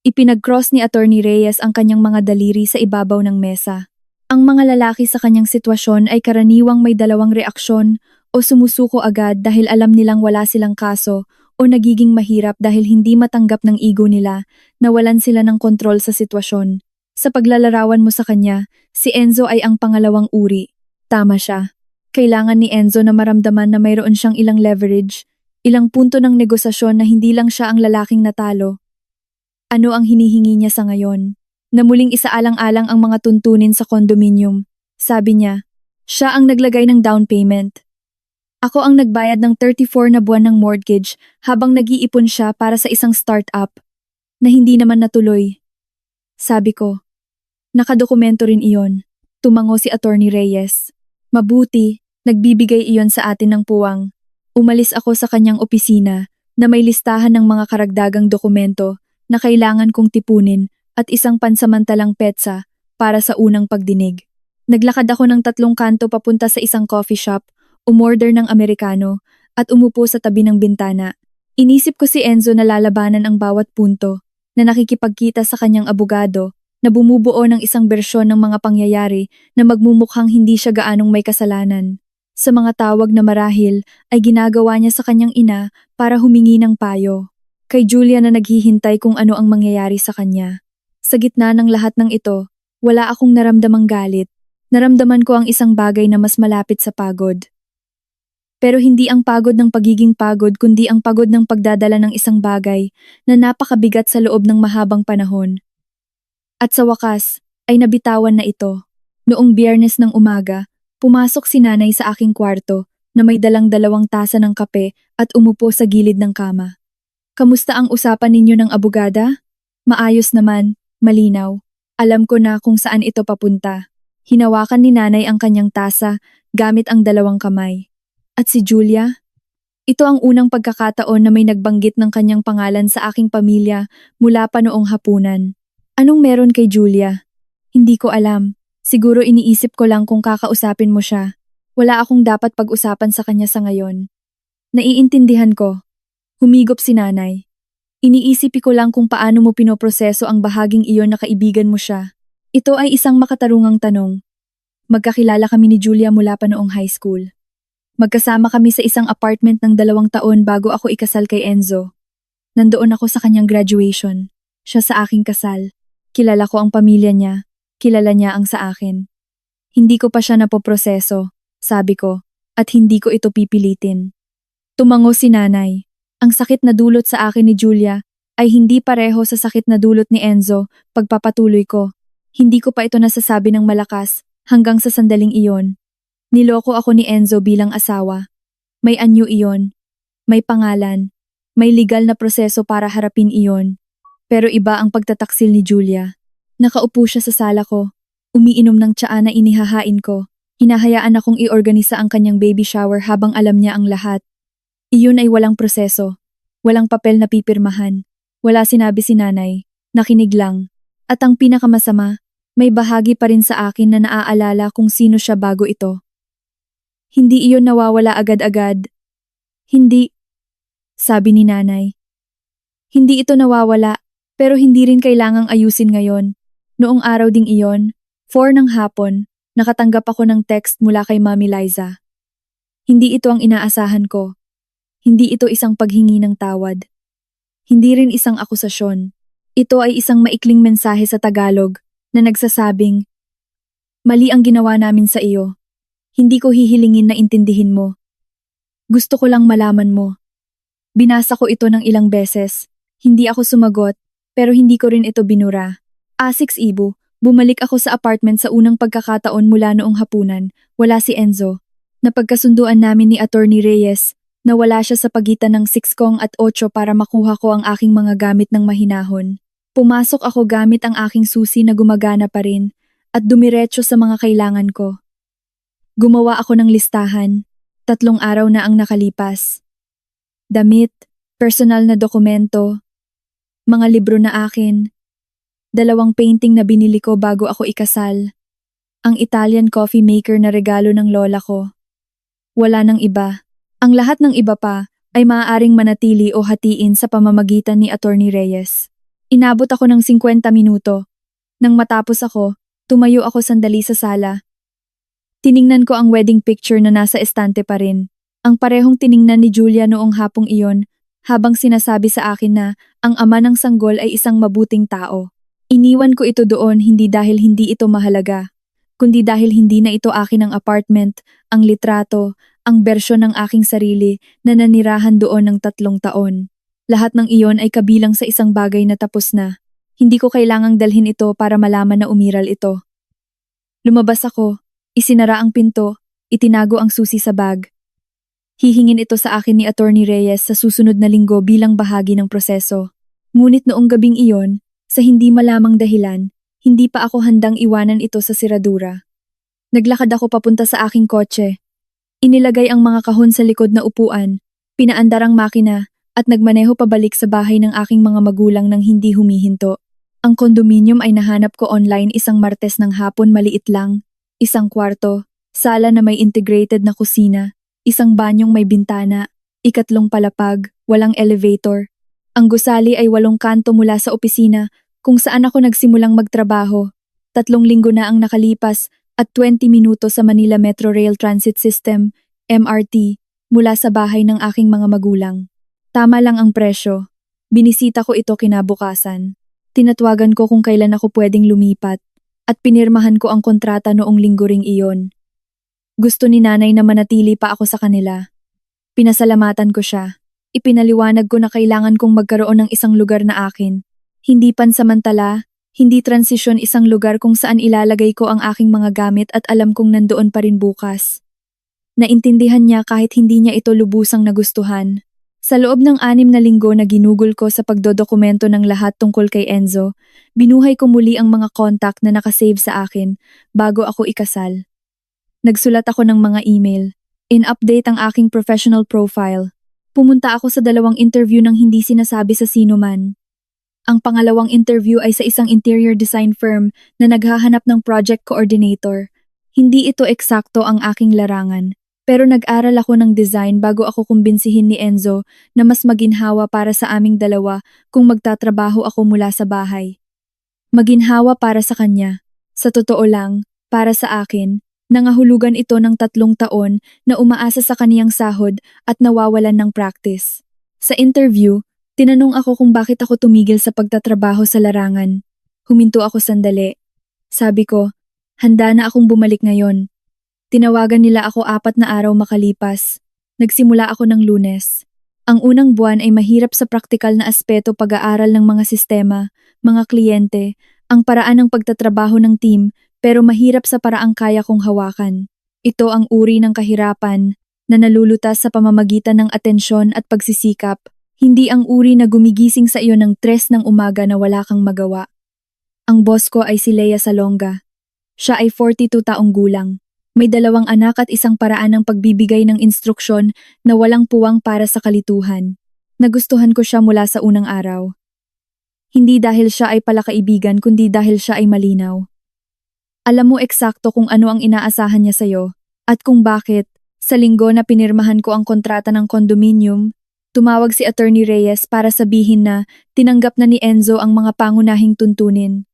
Ipinag-cross ni Attorney Reyes ang kanyang mga daliri sa ibabaw ng mesa. Ang mga lalaki sa kanyang sitwasyon ay karaniwang may 2 reaksyon o sumusuko agad dahil alam nilang wala silang kaso o nagiging mahirap dahil hindi matanggap ng ego nila na walan sila ng kontrol sa sitwasyon. Sa paglalarawan mo sa kanya, si Enzo ay ang pangalawang uri. Tama siya. Kailangan ni Enzo na maramdaman na mayroon siyang ilang leverage, ilang punto ng negosasyon na hindi lang siya ang lalaking natalo. Ano ang hinihingi niya sa ngayon? Na muling isaalang-alang ang mga tuntunin sa condominium. Sabi niya, siya ang naglagay ng down payment. Ako ang nagbayad ng 34 na buwan ng mortgage habang nag-iipon siya para sa isang startup na hindi naman natuloy. Sabi ko, nakadokumento rin iyon. Tumango si Attorney Reyes. Mabuti, nagbibigay iyon sa atin ng puwang. Umalis ako sa kanyang opisina na may listahan ng mga karagdagang dokumento na kailangan kong tipunin at isang pansamantalang petsa para sa unang pagdinig. Naglakad ako ng 3 kanto papunta sa isang coffee shop, umorder ng Amerikano at umupo sa tabi ng bintana. Inisip ko si Enzo na lalabanan ang bawat punto, na nakikipagkita sa kanyang abogado, na bumubuo ng isang bersyon ng mga pangyayari na magmumukhang hindi siya gaanong may kasalanan. Sa mga tawag na marahil ay ginagawa niya sa kanyang ina para humingi ng payo. Kay Julia na naghihintay kung ano ang mangyayari sa kanya. Sa gitna ng lahat ng ito, wala akong naramdamang galit. Naramdaman ko ang isang bagay na mas malapit sa pagod. Pero hindi ang pagod ng pagiging pagod kundi ang pagod ng pagdadala ng isang bagay na napakabigat sa loob ng mahabang panahon. At sa wakas, ay nabitawan na ito. Noong Biyernes ng umaga, pumasok si nanay sa aking kwarto na may dalang 2 tasa ng kape at umupo sa gilid ng kama. Kamusta ang usapan ninyo ng abogada? Maayos naman, malinaw. Alam ko na kung saan ito papunta. Hinawakan ni nanay ang kanyang tasa gamit ang 2 kamay. At si Julia? Ito ang unang pagkakataon na may nagbanggit ng kanyang pangalan sa aking pamilya mula pa noong hapunan. Anong meron kay Julia? Hindi ko alam. Siguro iniisip ko lang kung kakausapin mo siya. Wala akong dapat pag-usapan sa kanya sa ngayon. Naiintindihan ko. Humigop si nanay. Iniisip ko lang kung paano mo pinoproseso ang bahaging iyon na kaibigan mo siya. Ito ay isang makatarungang tanong. Magkakilala kami ni Julia mula pa noong high school. Magkasama kami sa isang apartment ng 2 taon bago ako ikasal kay Enzo. Nandoon ako sa kanyang graduation. Siya sa aking kasal. Kilala ko ang pamilya niya. Kilala niya ang sa akin. Hindi ko pa siya napoproseso, sabi ko, at hindi ko ito pipilitin. Tumango si nanay. Ang sakit na dulot sa akin ni Julia ay hindi pareho sa sakit na dulot ni Enzo pagpapatuloy ko. Hindi ko pa ito nasasabi ng malakas hanggang sa sandaling iyon. Niloko ako ni Enzo bilang asawa. May anyo iyon, may pangalan, may legal na proseso para harapin iyon. Pero iba ang pagtataksil ni Julia. Nakaupo siya sa sala ko, umiinom ng tsaa na inihahain ko. Hinahayaan akong iorganisa ang kanyang baby shower habang alam niya ang lahat. Iyon ay walang proseso, walang papel na pipirmahan, wala sinabi si nanay, nakinig lang. At ang pinakamasama, may bahagi pa rin sa akin na naaalala kung sino siya bago ito. Hindi iyon nawawala agad-agad. Hindi, sabi ni nanay. Hindi ito nawawala, pero hindi rin kailangang ayusin ngayon. Noong araw ding iyon, 4 ng hapon, nakatanggap ako ng text mula kay Mami Liza. Hindi ito ang inaasahan ko. Hindi ito isang paghingi ng tawad. Hindi rin isang akusasyon. Ito ay isang maikling mensahe sa Tagalog na nagsasabing, "Mali ang ginawa namin sa iyo. Hindi ko hihilingin na intindihin mo. Gusto ko lang malaman mo." Binasa ko ito ng ilang beses. Hindi ako sumagot, pero hindi ko rin ito binura. 6 Ibu, bumalik ako sa apartment sa unang pagkakataon mula noong hapunan. Wala si Enzo. Napagkasunduan namin ni Attorney Reyes na wala siya sa pagitan ng 6 at 8 para makuha ko ang aking mga gamit ng mahinahon. Pumasok ako gamit ang aking susi na gumagana pa rin at dumiretso sa mga kailangan ko. Gumawa ako ng listahan. 3 araw na ang nakalipas. Damit, personal na dokumento, mga libro na akin, 2 painting na binili ko bago ako ikasal, ang Italian coffee maker na regalo ng lola ko. Wala nang iba. Ang lahat ng iba pa ay maaaring manatili o hatiin sa pamamagitan ni Attorney Reyes. Inabot ako ng 50 minuto. Nang matapos ako, tumayo ako sandali sa sala. Tiningnan ko ang wedding picture na nasa estante pa rin. Ang parehong tiningnan ni Julia noong hapong iyon, habang sinasabi sa akin na ang ama ng sanggol ay isang mabuting tao. Iniwan ko ito doon hindi dahil hindi ito mahalaga, kundi dahil hindi na ito akin ang apartment, ang litrato, ang bersyon ng aking sarili na nanirahan doon ng 3 taon. Lahat ng iyon ay kabilang sa isang bagay na tapos na. Hindi ko kailangang dalhin ito para malaman na umiral ito. Lumabas ako, isinara ang pinto, itinago ang susi sa bag. Hihingin ito sa akin ni Attorney Reyes sa susunod na linggo bilang bahagi ng proseso. Ngunit noong gabing iyon, sa hindi malamang dahilan, hindi pa ako handang iwanan ito sa siradura. Naglakad ako papunta sa aking kotse. Inilagay ang mga kahon sa likod na upuan, pinaandar ang makina, at nagmaneho pabalik sa bahay ng aking mga magulang nang hindi humihinto. Ang kondominium ay nahanap ko online isang Martes ng hapon, maliit lang. 1 kwarto, sala na may integrated na kusina, isang banyong may bintana, 3 palapag, walang elevator. Ang gusali ay 8 kanto mula sa opisina kung saan ako nagsimulang magtrabaho. 3 linggo na ang nakalipas at 20 minuto sa Manila Metro Rail Transit System, MRT, mula sa bahay ng aking mga magulang. Tama lang ang presyo. Binisita ko ito kinabukasan. Tinatwagan ko kung kailan ako pwedeng lumipat at pinirmahan ko ang kontrata noong linggo ring iyon. Gusto ni nanay na manatili pa ako sa kanila. Pinasalamatan ko siya. Ipinaliwanag ko na kailangan kong magkaroon ng isang lugar na akin. Hindi pansamantala, hindi transisyon, isang lugar kung saan ilalagay ko ang aking mga gamit at alam kong nandoon pa rin bukas. Naintindihan niya kahit hindi niya ito lubusang nagustuhan. Sa loob ng 6 na linggo na ginugol ko sa pagdodokumento ng lahat tungkol kay Enzo, binuhay ko muli ang mga contact na nakasave sa akin bago ako ikasal. Nagsulat ako ng mga email, in-update ang aking professional profile. Pumunta ako sa 2 interview nang hindi sinasabi sa sino man. Ang pangalawang interview ay sa isang interior design firm na naghahanap ng project coordinator. Hindi ito eksakto ang aking larangan, pero nag-aral ako ng design bago ako kumbinsihin ni Enzo na mas maginhawa para sa aming dalawa kung magtatrabaho ako mula sa bahay. Maginhawa para sa kanya. Sa totoo lang, para sa akin, nangahulugan ito ng 3 taon na umaasa sa kaniyang sahod at nawawalan ng practice. Sa interview, tinanong ako kung bakit ako tumigil sa pagtatrabaho sa larangan. Huminto ako sandali. Sabi ko, handa na akong bumalik ngayon. Tinawagan nila ako 4 na araw makalipas. Nagsimula ako ng Lunes. Ang unang buwan ay mahirap sa praktikal na aspeto pag-aaral ng mga sistema, mga kliyente, ang paraan ng pagtatrabaho ng team, pero mahirap sa paraang kaya kong hawakan. Ito ang uri ng kahirapan na nalulutas sa pamamagitan ng atensyon at pagsisikap, hindi ang uri na gumigising sa iyo ng 3 ng umaga na wala kang magawa. Ang boss ko ay si Lea Salonga. Siya ay 42 taong gulang. May 2 anak at isang paraan ng pagbibigay ng instruksyon na walang puwang para sa kalituhan. Nagustuhan ko siya mula sa unang araw. Hindi dahil siya ay palakaibigan kundi dahil siya ay malinaw. Alam mo eksakto kung ano ang inaasahan niya sa'yo at kung bakit. Sa linggo na pinirmahan ko ang kontrata ng condominium, tumawag si Attorney Reyes para sabihin na tinanggap na ni Enzo ang mga pangunahing tuntunin.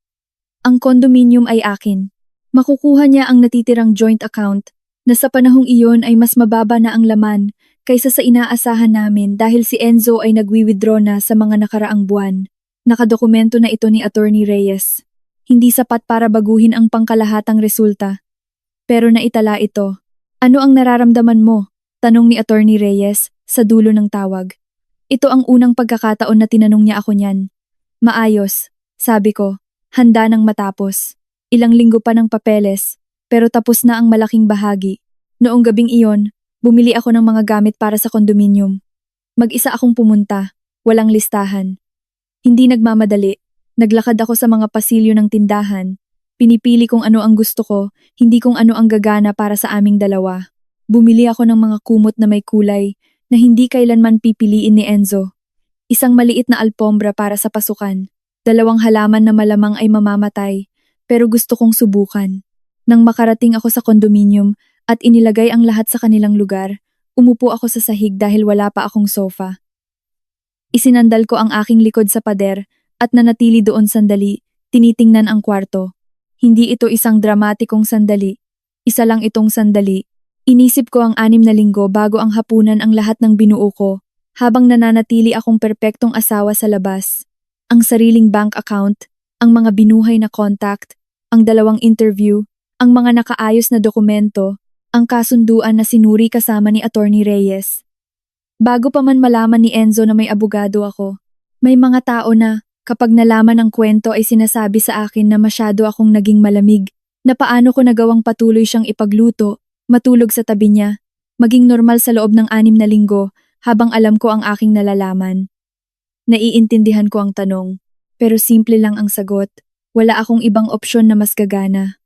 Ang condominium ay akin. Makukuha niya ang natitirang joint account na sa panahong iyon ay mas mababa na ang laman kaysa sa inaasahan namin dahil si Enzo ay nagwi-withdraw na sa mga nakaraang buwan. Nakadokumento na ito ni Attorney Reyes. Hindi sapat para baguhin ang pangkalahatang resulta. Pero naitala ito. Ano ang nararamdaman mo? Tanong ni Attorney Reyes sa dulo ng tawag. Ito ang unang pagkakataon na tinanong niya ako niyan. Maayos, sabi ko, handa nang matapos. Ilang linggo pa ng papeles, pero tapos na ang malaking bahagi. Noong gabing iyon, bumili ako ng mga gamit para sa kondominium. Mag-isa akong pumunta, walang listahan. Hindi nagmamadali, naglakad ako sa mga pasilyo ng tindahan. Pinipili kung ano ang gusto ko, hindi kung ano ang gagana para sa aming dalawa. Bumili ako ng mga kumot na may kulay na hindi kailanman pipiliin ni Enzo. Isang maliit na alpombra para sa pasukan. 2 halaman na malamang ay mamamatay. Pero gusto kong subukan. Nang makarating ako sa kondominium at inilagay ang lahat sa kanilang lugar, umupo ako sa sahig dahil wala pa akong sofa. Isinandal ko ang aking likod sa pader at nanatili doon sandali, tinitingnan ang kwarto. Hindi ito isang dramatikong sandali. Isa lang itong sandali. Inisip ko ang 6 na linggo bago ang hapunan ang lahat ng binuo ko, habang nananatili akong perpektong asawa sa labas. Ang sariling bank account, ang mga binuhay na contact, ang 2 interview, ang mga nakaayos na dokumento, ang kasunduan na sinuri kasama ni Attorney Reyes. Bago pa man malaman ni Enzo na may abogado ako, may mga tao na, kapag nalaman ang kwento ay sinasabi sa akin na masyado akong naging malamig, na paano ko nagawang patuloy siyang ipagluto, matulog sa tabi niya, maging normal sa loob ng 6 na linggo habang alam ko ang aking nalalaman. Naiintindihan ko ang tanong, pero simple lang ang sagot. Wala akong ibang opsyon na mas gagana.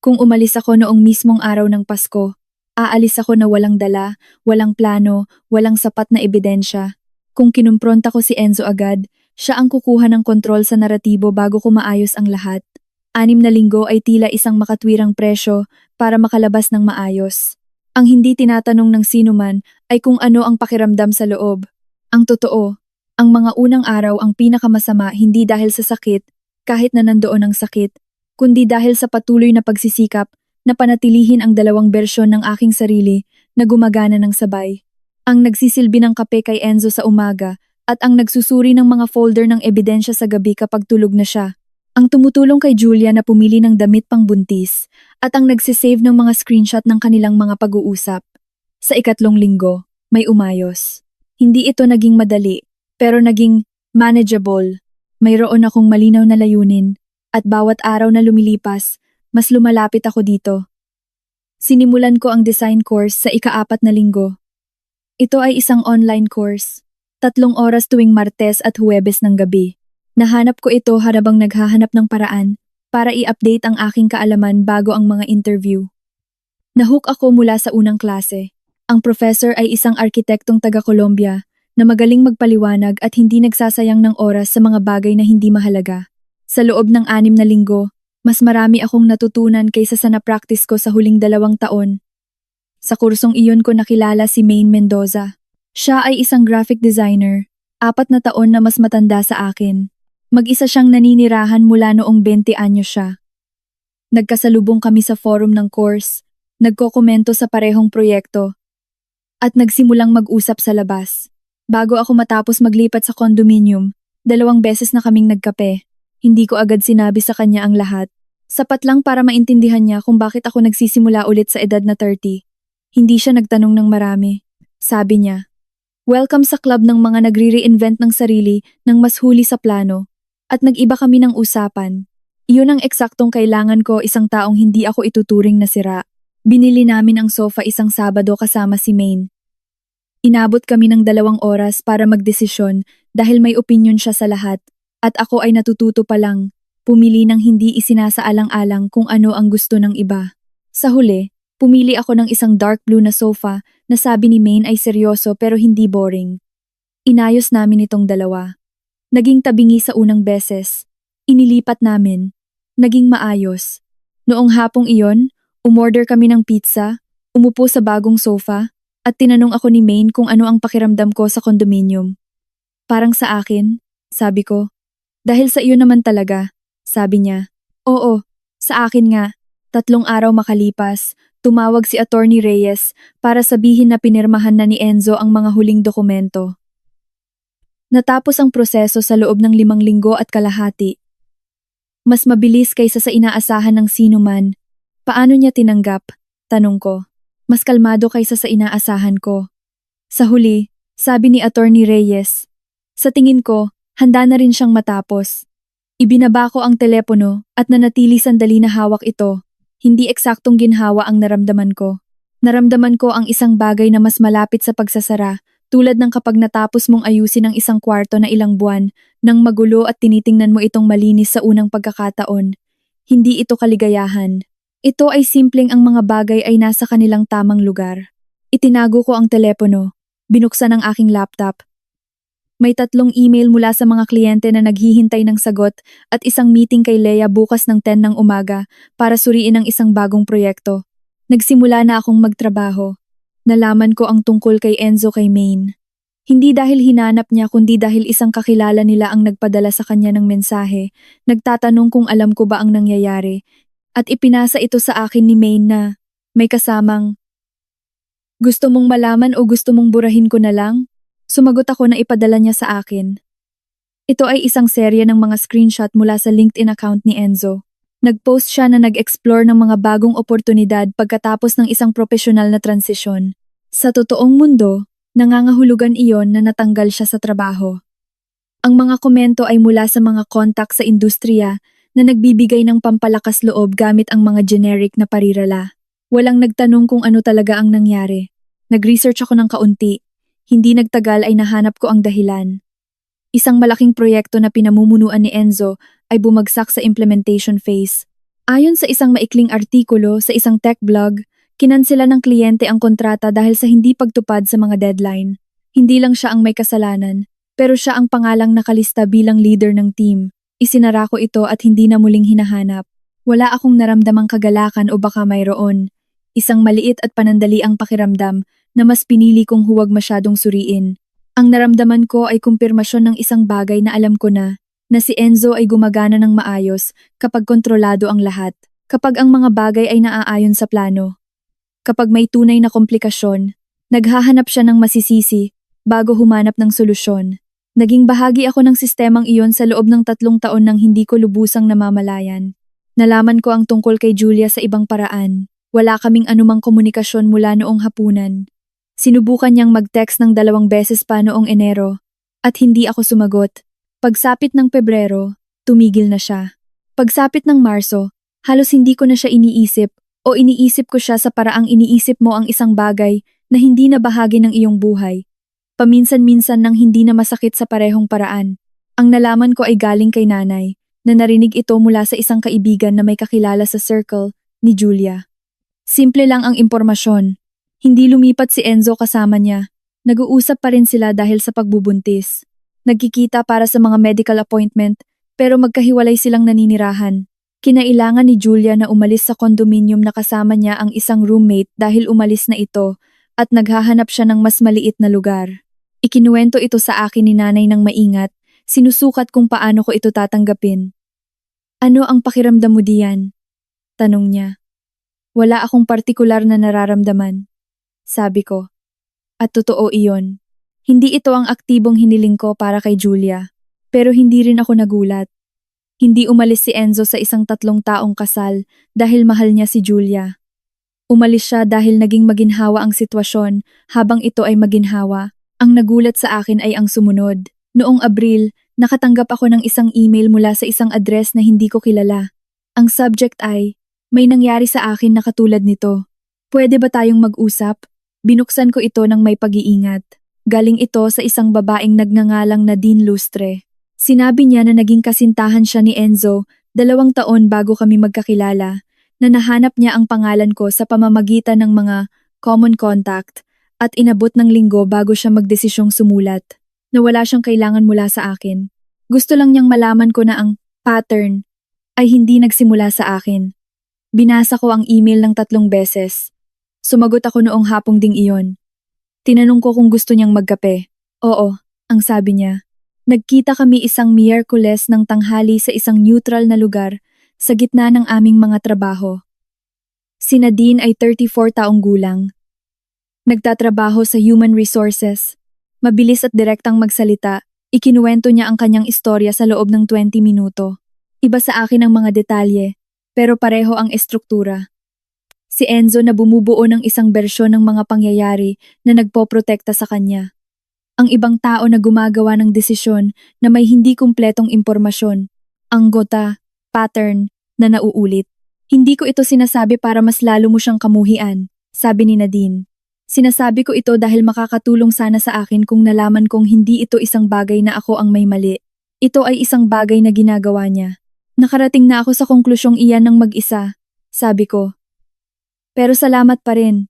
Kung umalis ako noong mismong araw ng Pasko, aalis ako na walang dala, walang plano, walang sapat na ebidensya. Kung kinumpronta ko si Enzo agad, siya ang kukuha ng kontrol sa naratibo bago ko maayos ang lahat. 6 na linggo ay tila isang makatwirang presyo para makalabas ng maayos. Ang hindi tinatanong ng sinuman ay kung ano ang pakiramdam sa loob. Ang totoo, ang mga unang araw ang pinakamasama hindi dahil sa sakit, kahit na nandoon ang sakit, kundi dahil sa patuloy na pagsisikap na panatilihin ang 2 bersyon ng aking sarili na gumagana ng sabay. Ang nagsisilbi ng kape kay Enzo sa umaga at ang nagsusuri ng mga folder ng ebidensya sa gabi kapag tulog na siya. Ang tumutulong kay Julia na pumili ng damit pang buntis at ang nagsisave ng mga screenshot ng kanilang mga pag-uusap. Sa 3 linggo, may umayos. Hindi ito naging madali, pero naging manageable. Mayroon akong malinaw na layunin, at bawat araw na lumilipas, mas lumalapit ako dito. Sinimulan ko ang design course sa 4 na linggo. Ito ay isang online course, 3 oras tuwing Martes at Huwebes ng gabi. Nahanap ko ito habang naghahanap ng paraan para i-update ang aking kaalaman bago ang mga interview. Nahook ako mula sa unang klase. Ang professor ay isang arkitektong taga-Colombia na magaling magpaliwanag at hindi nagsasayang ng oras sa mga bagay na hindi mahalaga. Sa loob ng 6 na linggo, mas marami akong natutunan kaysa sa na-practice ko sa huling 2 taon. Sa kursong iyon ko nakilala si Maine Mendoza. Siya ay isang graphic designer, 4 na taon na mas matanda sa akin. Mag-isa siyang naninirahan mula noong 20 anyos siya. Nagkasalubong kami sa forum ng course, nagkokomento sa parehong proyekto, at nagsimulang mag-usap sa labas. Bago ako matapos maglipat sa condominium, 2 beses na kaming nagkape. Hindi ko agad sinabi sa kanya ang lahat. Sapat lang para maintindihan niya kung bakit ako nagsisimula ulit sa edad na 30. Hindi siya nagtanong ng marami. Sabi niya, Welcome sa club ng mga nagre-reinvent ng sarili nang mas huli sa plano. At nag-iba kami ng usapan. Iyon ang eksaktong kailangan ko, isang taong hindi ako ituturing na sira. Binili namin ang sofa isang Sabado kasama si Maine. Inabot kami ng 2 oras para magdesisyon dahil may opinyon siya sa lahat. At ako ay natututo pa lang, pumili ng hindi isinasaalang-alang kung ano ang gusto ng iba. Sa huli, pumili ako ng isang dark blue na sofa na sabi ni Maine ay seryoso pero hindi boring. Inayos namin itong dalawa. Naging tabingi sa unang beses. Inilipat namin. Naging maayos. Noong hapong iyon, umorder kami ng pizza, umupo sa bagong sofa, at tinanong ako ni Maine kung ano ang pakiramdam ko sa condominium. Parang sa akin, sabi ko. Dahil sa iyo naman talaga, sabi niya. Oo, sa akin nga. 3 araw makalipas, tumawag si Attorney Reyes para sabihin na pinirmahan na ni Enzo ang mga huling dokumento. Natapos ang proseso sa loob ng 5 linggo at kalahati. Mas mabilis kaysa sa inaasahan ng sino man. Paano niya tinanggap? Tanong ko. Mas kalmado kaysa sa inaasahan ko. Sa huli, sabi ni Attorney Reyes, sa tingin ko, handa na rin siyang matapos. Ibinaba ko ang telepono at nanatili sandali na hawak ito. Hindi eksaktong ginhawa ang naramdaman ko. Naramdaman ko ang isang bagay na mas malapit sa pagsasara, tulad ng kapag natapos mong ayusin ang isang kwarto na ilang buwan, nang magulo at tinitingnan mo itong malinis sa unang pagkakataon. Hindi ito kaligayahan. Ito ay simpleng ang mga bagay ay nasa kanilang tamang lugar. Itinago ko ang telepono. Binuksan ang aking laptop. May 3 email mula sa mga kliyente na naghihintay ng sagot at isang meeting kay Leia bukas ng 10 ng umaga para suriin ang isang bagong proyekto. Nagsimula na akong magtrabaho. Nalaman ko ang tungkol kay Enzo kay Maine. Hindi dahil hinanap niya kundi dahil isang kakilala nila ang nagpadala sa kanya ng mensahe, nagtatanong kung alam ko ba ang nangyayari. At ipinasa ito sa akin ni Maine na may kasamang, gusto mong malaman o gusto mong burahin ko na lang? Sumagot ako na ipadala niya sa akin. Ito ay isang serye ng mga screenshot mula sa LinkedIn account ni Enzo. Nag-post siya na nag-explore ng mga bagong oportunidad pagkatapos ng isang profesional na transisyon. Sa totoong mundo, nangangahulugan iyon na natanggal siya sa trabaho. Ang mga komento ay mula sa mga kontak sa industriya na nagbibigay ng pampalakas loob gamit ang mga generic na parirala. Walang nagtanong kung ano talaga ang nangyari. Nag-research ako ng kaunti. Hindi nagtagal ay nahanap ko ang dahilan. Isang malaking proyekto na pinamumunuan ni Enzo ay bumagsak sa implementation phase. Ayon sa isang maikling artikulo sa isang tech blog, kinansela ng kliyente ang kontrata dahil sa hindi pagtupad sa mga deadline. Hindi lang siya ang may kasalanan, pero siya ang pangalang nakalista bilang leader ng team. Isinara ko ito at hindi na muling hinahanap. Wala akong naramdamang kagalakan o baka mayroon. Isang maliit at panandali ang pakiramdam na mas pinili kong huwag masyadong suriin. Ang naramdaman ko ay kumpirmasyon ng isang bagay na alam ko na si Enzo ay gumagana ng maayos kapag kontrolado ang lahat, kapag ang mga bagay ay naaayon sa plano. Kapag may tunay na komplikasyon, naghahanap siya ng masisisi bago humanap ng solusyon. Naging bahagi ako ng sistemang iyon sa loob ng 3 taon nang hindi ko lubusang namamalayan. Nalaman ko ang tungkol kay Julia sa ibang paraan. Wala kaming anumang komunikasyon mula noong hapunan. Sinubukan niyang mag-text ng 2 beses pa noong Enero at hindi ako sumagot. Pagsapit ng Pebrero, tumigil na siya. Pagsapit ng Marso, halos hindi ko na siya iniisip o iniisip ko siya sa paraang iniisip mo ang isang bagay na hindi na bahagi ng iyong buhay. Paminsan-minsan nang hindi na masakit sa parehong paraan. Ang nalaman ko ay galing kay nanay, na narinig ito mula sa isang kaibigan na may kakilala sa circle ni Julia. Simple lang ang impormasyon. Hindi lumipat si Enzo kasama niya. Nag-uusap pa rin sila dahil sa pagbubuntis. Nagkikita para sa mga medical appointment, pero magkahiwalay silang naninirahan. Kinailangan ni Julia na umalis sa condominium na kasama niya ang isang roommate dahil umalis na ito at naghahanap siya ng mas maliit na lugar. Ikinuwento ito sa akin ni nanay ng maingat, sinusukat kung paano ko ito tatanggapin. Ano ang pakiramdam mo diyan? Tanong niya. Wala akong partikular na nararamdaman. Sabi ko. At totoo iyon. Hindi ito ang aktibong hiniling ko para kay Julia, pero hindi rin ako nagulat. Hindi umalis si Enzo sa isang 3 taong kasal dahil mahal niya si Julia. Umalis siya dahil naging maginhawa ang sitwasyon habang ito ay maginhawa. Ang nagulat sa akin ay ang sumunod. Noong Abril, nakatanggap ako ng isang email mula sa isang address na hindi ko kilala. Ang subject ay, may nangyari sa akin na katulad nito. Pwede ba tayong mag-usap? Binuksan ko ito ng may pag-iingat. Galing ito sa isang babaeng nagngangalang Nadine Lustre. Sinabi niya na naging kasintahan siya ni Enzo 2 taon bago kami magkakilala, na nahanap niya ang pangalan ko sa pamamagitan ng mga common contact at inabot ng linggo bago siya magdesisyong sumulat, na wala siyang kailangan mula sa akin. Gusto lang niyang malaman ko na ang pattern ay hindi nagsimula sa akin. Binasa ko ang email ng 3 beses. Sumagot ako noong hapong ding iyon. Tinanong ko kung gusto niyang magkape. Oo, ang sabi niya. Nagkita kami isang Miyerkules ng tanghali sa isang neutral na lugar sa gitna ng aming mga trabaho. Si Nadine ay 34 taong gulang. Nagtatrabaho sa Human Resources. Mabilis at direktang magsalita, ikinuwento niya ang kanyang istorya sa loob ng 20 minuto. Iba sa akin ang mga detalye, pero pareho ang estruktura. Si Enzo na bumubuo ng isang bersyon ng mga pangyayari na nagpoprotekta sa kanya. Ang ibang tao na gumagawa ng desisyon na may hindi kumpletong impormasyon. Ang gota, pattern, na nauulit. Hindi ko ito sinasabi para mas lalo mo siyang kamuhian, sabi ni Nadine. Sinasabi ko ito dahil makakatulong sana sa akin kung nalaman kong hindi ito isang bagay na ako ang may mali. Ito ay isang bagay na ginagawa niya. Nakarating na ako sa konklusyong iyan ng mag-isa, sabi ko. Pero salamat pa rin.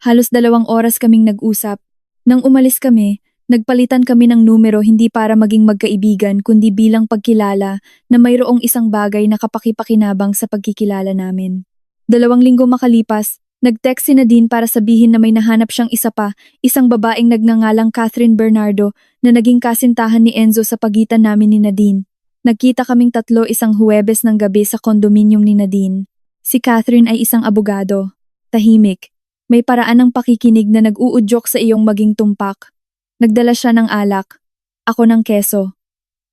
Halos 2 oras kaming nag-usap. Nang umalis kami, nagpalitan kami ng numero hindi para maging magkaibigan kundi bilang pagkilala na mayroong isang bagay na kapakipakinabang sa pagkikilala namin. 2 linggo makalipas, nag-text si Nadine para sabihin na may nahanap siyang isa pa, isang babaeng nagngangalang Catherine Bernardo na naging kasintahan ni Enzo sa pagitan namin ni Nadine. Nagkita kaming 3 isang Huwebes ng gabi sa kondominium ni Nadine. Si Catherine ay isang abogado. Tahimik. May paraan ng pakikinig na nag-uudyok sa iyong maging tumpak. Nagdala siya ng alak. Ako ng keso.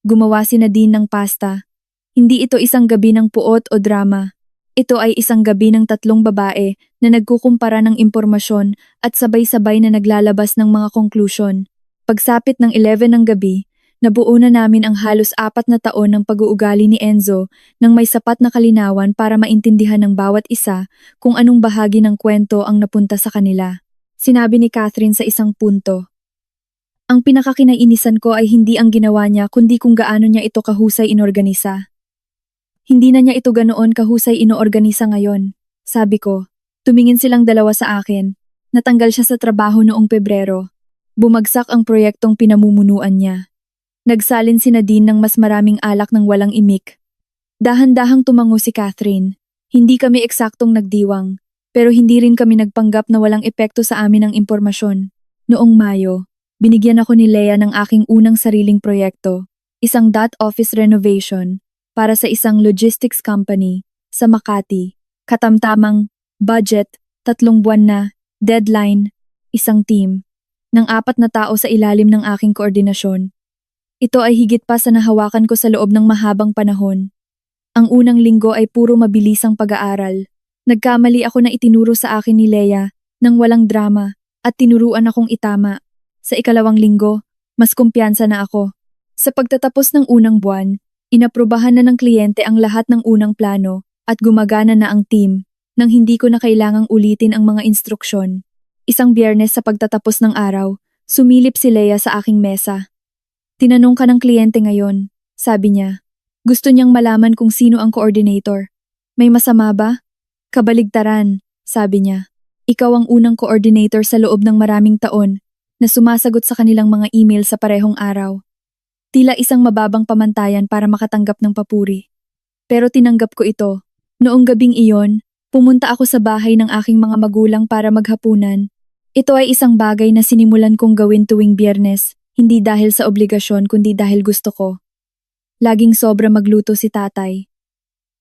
Gumawa si Nadine ng pasta. Hindi ito isang gabi ng puot o drama. Ito ay isang gabi ng 3 babae na nagkukumpara ng impormasyon at sabay-sabay na naglalabas ng mga konklusyon. Pagsapit ng 11 ng gabi, nabuo na namin ang halos 4 na taon ng pag-uugali ni Enzo nang may sapat na kalinawan para maintindihan ng bawat isa kung anong bahagi ng kwento ang napunta sa kanila. Sinabi ni Catherine sa isang punto. Ang pinakakinainisan ko ay hindi ang ginawa niya kundi kung gaano niya ito kahusay inorganisa. Hindi na niya ito ganoon kahusay inoorganisa ngayon, sabi ko. Tumingin silang 2 sa akin. Natanggal siya sa trabaho noong Pebrero. Bumagsak ang proyektong pinamumunuan niya. Nagsalin si Nadine ng mas maraming alak ng walang imik. Dahan-dahang tumango si Catherine. Hindi kami eksaktong nagdiwang, pero hindi rin kami nagpanggap na walang epekto sa amin ang impormasyon. Noong Mayo, binigyan ako ni Lea ng aking unang sariling proyekto, isang dot office renovation para sa isang logistics company sa Makati. Katamtamang budget, 3 buwan na, deadline, isang team, ng 4 na tao sa ilalim ng aking koordinasyon. Ito ay higit pa sa nahawakan ko sa loob ng mahabang panahon. Ang unang linggo ay puro mabilisang pag-aaral. Nagkamali ako na itinuro sa akin ni Lea nang walang drama at tinuruan akong itama. Sa 2 linggo, mas kumpiyansa na ako. Sa pagtatapos ng unang buwan, inaprubahan na ng kliyente ang lahat ng unang plano at gumagana na ang team nang hindi ko na kailangang ulitin ang mga instruksyon. Isang Biyernes sa pagtatapos ng araw, sumilip si Lea sa aking mesa. Tinanong ka ng kliyente ngayon, sabi niya. Gusto niyang malaman kung sino ang coordinator. May masama ba? Kabaligtaran, sabi niya. Ikaw ang unang coordinator sa loob ng maraming taon na sumasagot sa kanilang mga email sa parehong araw. Tila isang mababang pamantayan para makatanggap ng papuri. Pero tinanggap ko ito. Noong gabing iyon, pumunta ako sa bahay ng aking mga magulang para maghapunan. Ito ay isang bagay na sinimulan kong gawin tuwing Biyernes. Hindi dahil sa obligasyon kundi dahil gusto ko. Laging sobra magluto si tatay.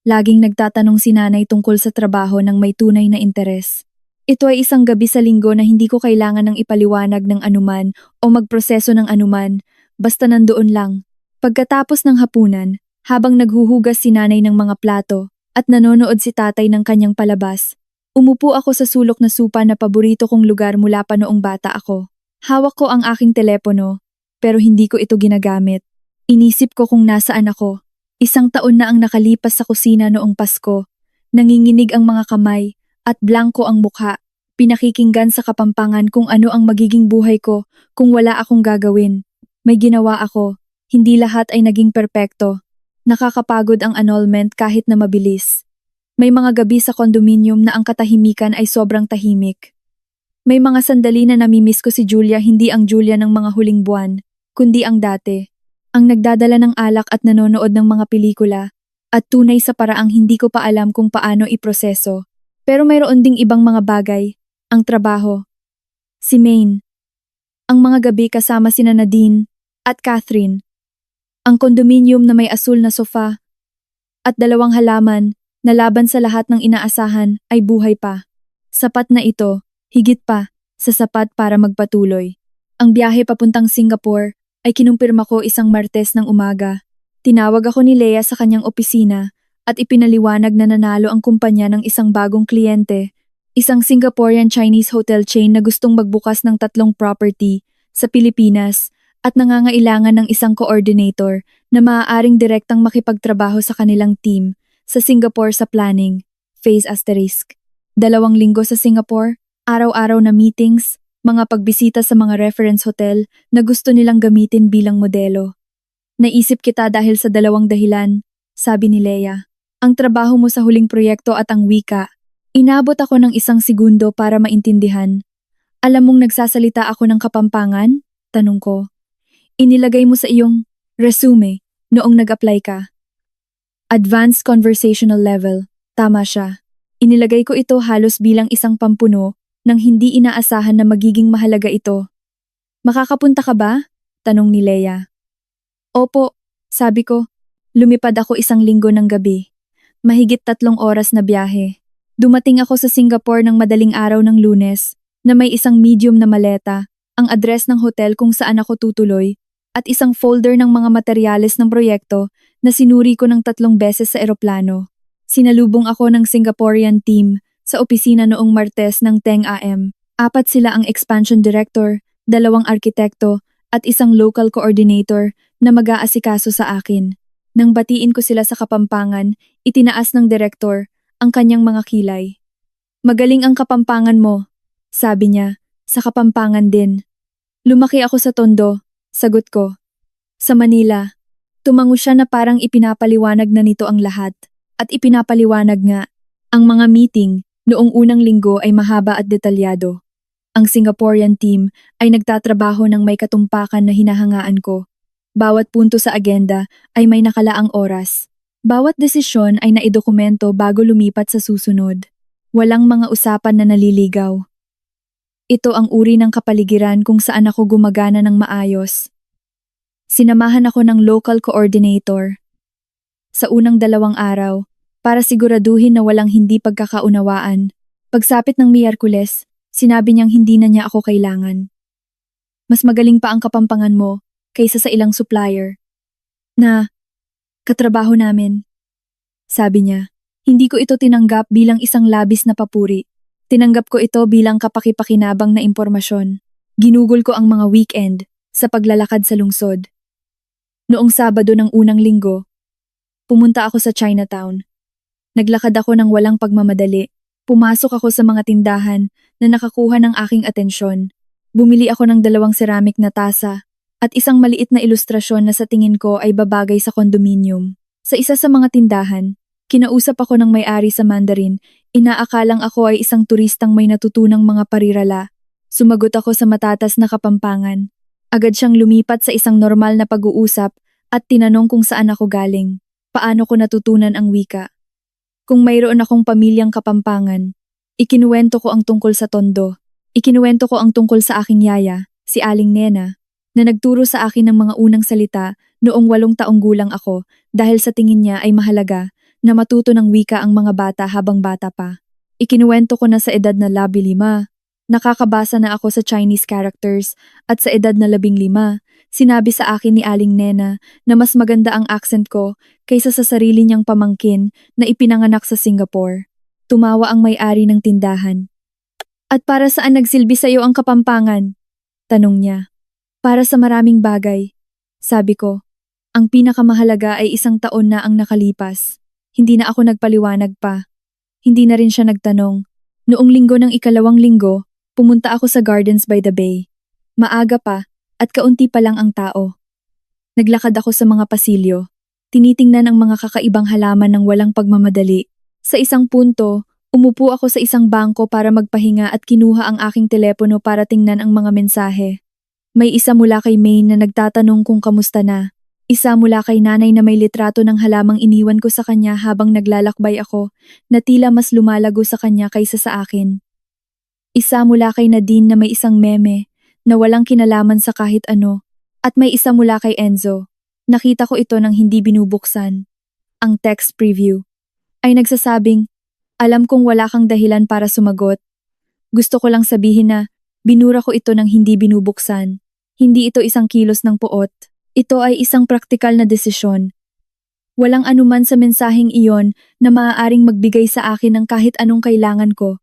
Laging nagtatanong si nanay tungkol sa trabaho ng may tunay na interes. Ito ay isang gabi sa linggo na hindi ko kailangan ng ipaliwanag ng anuman o magproseso ng anuman, basta nandoon lang. Pagkatapos ng hapunan, habang naghuhugas si nanay ng mga plato at nanonood si tatay ng kanyang palabas, umupo ako sa sulok na supa na paborito kong lugar mula pa noong bata ako. Hawak ko ang aking telepono, pero hindi ko ito ginagamit. Inisip ko kung nasaan ako. 1 taon na ang nakalipas sa kusina noong Pasko. Nanginginig ang mga kamay at blanko ang mukha. Pinakikinggan sa Kapampangan kung ano ang magiging buhay ko kung wala akong gagawin. May ginawa ako. Hindi lahat ay naging perpekto. Nakakapagod ang annulment kahit na mabilis. May mga gabi sa kondominium na ang katahimikan ay sobrang tahimik. May mga sandali na namimiss ko si Julia, hindi ang Julia ng mga huling buwan, kundi ang dati. Ang nagdadala ng alak at nanonood ng mga pelikula, at tunay sa paraang hindi ko pa alam kung paano iproseso. Pero mayroon ding ibang mga bagay, ang trabaho. Si Maine. Ang mga gabi kasama sina Nadine at Catherine. Ang kondominium na may asul na sofa at 2 halaman na laban sa lahat ng inaasahan ay buhay pa. Sapat na ito, higit pa, sa sapat para magpatuloy. Ang biyahe papuntang Singapore ay kinumpirma ko isang Martes ng umaga. Tinawag ako ni Leia sa kanyang opisina at ipinaliwanag na nanalo ang kumpanya ng isang bagong kliyente, isang Singaporean Chinese hotel chain na gustong magbukas ng 3 property sa Pilipinas at nangangailangan ng isang coordinator na maaaring direktang makipagtrabaho sa kanilang team sa Singapore sa planning, phase asterisk. 2 linggo sa Singapore, araw-araw na meetings, mga pagbisita sa mga reference hotel na gusto nilang gamitin bilang modelo. Naisip kita dahil sa 2 dahilan, sabi ni Leia. Ang trabaho mo sa huling proyekto at ang wika. Inabot ako ng 1 segundo para maintindihan. Alam mong nagsasalita ako ng Kapampangan? Tanong ko. Inilagay mo sa iyong resume noong nag-apply ka. Advanced conversational level. Tama siya. Inilagay ko ito halos bilang isang pampuno nang hindi inaasahan na magiging mahalaga ito. Makakapunta ka ba? Tanong ni Leia. Opo, sabi ko. Lumipad ako 1 linggo ng gabi. Mahigit 3 oras na biyahe. Dumating ako sa Singapore ng madaling araw ng Lunes na may isang medium na maleta, ang address ng hotel kung saan ako tutuloy, at isang folder ng mga materyales ng proyekto na sinuri ko ng 3 beses sa eroplano. Sinalubong ako ng Singaporean team sa opisina noong Martes ng 10 AM. 4 sila, ang expansion director, 2 arkitekto, at isang local coordinator na mag-aasikaso sa akin. Nang batiin ko sila sa Kapampangan, itinaas ng direktor ang kanyang mga kilay. Magaling ang Kapampangan mo, sabi niya, sa Kapampangan din. Lumaki ako sa Tondo, sagot ko. Sa Manila, tumango siya na parang ipinapaliwanag na nito ang lahat. At ipinapaliwanag nga, ang mga meeting noong unang linggo ay mahaba at detalyado. Ang Singaporean team ay nagtatrabaho ng may katumpakan na hinahangaan ko. Bawat punto sa agenda ay may nakalaang oras. Bawat desisyon ay naidokumento bago lumipat sa susunod. Walang mga usapan na naliligaw. Ito ang uri ng kapaligiran kung saan ako gumagana ng maayos. Sinamahan ako ng local coordinator. Sa unang 2 araw, para siguraduhin na walang hindi pagkakaunawaan, pagsapit ng Miyerkules, sinabi niyang hindi na niya ako kailangan. Mas magaling pa ang Kapampangan mo kaysa sa ilang supplier. Na, katrabaho namin. Sabi niya, hindi ko ito tinanggap bilang isang labis na papuri. Tinanggap ko ito bilang kapakipakinabang na impormasyon. Ginugol ko ang mga weekend sa paglalakad sa lungsod. Noong Sabado ng unang linggo, pumunta ako sa Chinatown. Naglakad ako ng walang pagmamadali. Pumasok ako sa mga tindahan na nakakuha ng aking atensyon. Bumili ako ng 2 ceramic na tasa at isang maliit na ilustrasyon na sa tingin ko ay babagay sa kondominium. Sa isa sa mga tindahan, kinausap ako ng may-ari sa Mandarin. Inaakalang ako ay isang turistang may natutunang mga parirala. Sumagot ako sa matatas na Kapampangan. Agad siyang lumipat sa isang normal na pag-uusap at tinanong kung saan ako galing. Paano ko natutunan ang wika? Kung mayroon akong pamilyang Kapampangan, ikinuwento ko ang tungkol sa Tondo. Ikinuwento ko ang tungkol sa aking yaya, si Aling Nena, na nagturo sa akin ng mga unang salita noong 8 taong gulang ako dahil sa tingin niya ay mahalaga na matuto ng wika ang mga bata habang bata pa. Ikinuwento ko na sa edad na 15, nakakabasa na ako sa Chinese characters at sa edad na 15, sinabi sa akin ni Aling Nena na mas maganda ang accent ko kaysa sa sarili niyang pamangkin na ipinanganak sa Singapore. Tumawa ang may-ari ng tindahan. At para saan nagsilbi sa iyo ang Kapampangan? Tanong niya. Para sa maraming bagay. Sabi ko. Ang pinakamahalaga ay 1 taon na ang nakalipas. Hindi na ako nagpaliwanag pa. Hindi na rin siya nagtanong. Noong linggo ng 2nd linggo, pumunta ako sa Gardens by the Bay. Maaga pa at kaunti pa lang ang tao. Naglakad ako sa mga pasilyo. Tinitingnan ang mga kakaibang halaman ng walang pagmamadali. Sa isang punto, umupo ako sa isang bangko para magpahinga at kinuha ang aking telepono para tingnan ang mga mensahe. May isa mula kay Maine na nagtatanong kung kamusta na. Isa mula kay nanay na may litrato ng halamang iniwan ko sa kanya habang naglalakbay ako na tila mas lumalago sa kanya kaysa sa akin. Isa mula kay Nadine na may isang meme na walang kinalaman sa kahit ano. At may isa mula kay Enzo. Nakita ko ito nang hindi binubuksan. Ang text preview ay nagsasabing, alam kong wala kang dahilan para sumagot. Gusto ko lang sabihin na binura ko ito nang hindi binubuksan. Hindi ito isang kilos ng puot. Ito ay isang praktikal na desisyon. Walang anuman sa mensaheng iyon na maaaring magbigay sa akin ng kahit anong kailangan ko.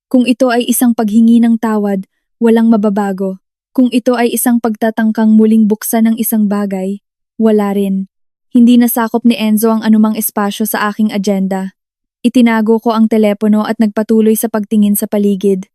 Kung ito ay isang paghingi ng tawad, walang mababago. Kung ito ay isang pagtatangkang muling buksan ng isang bagay, wala rin. Hindi nasakop ni Enzo ang anumang espasyo sa aking agenda. Itinago ko ang telepono at nagpatuloy sa pagtingin sa paligid.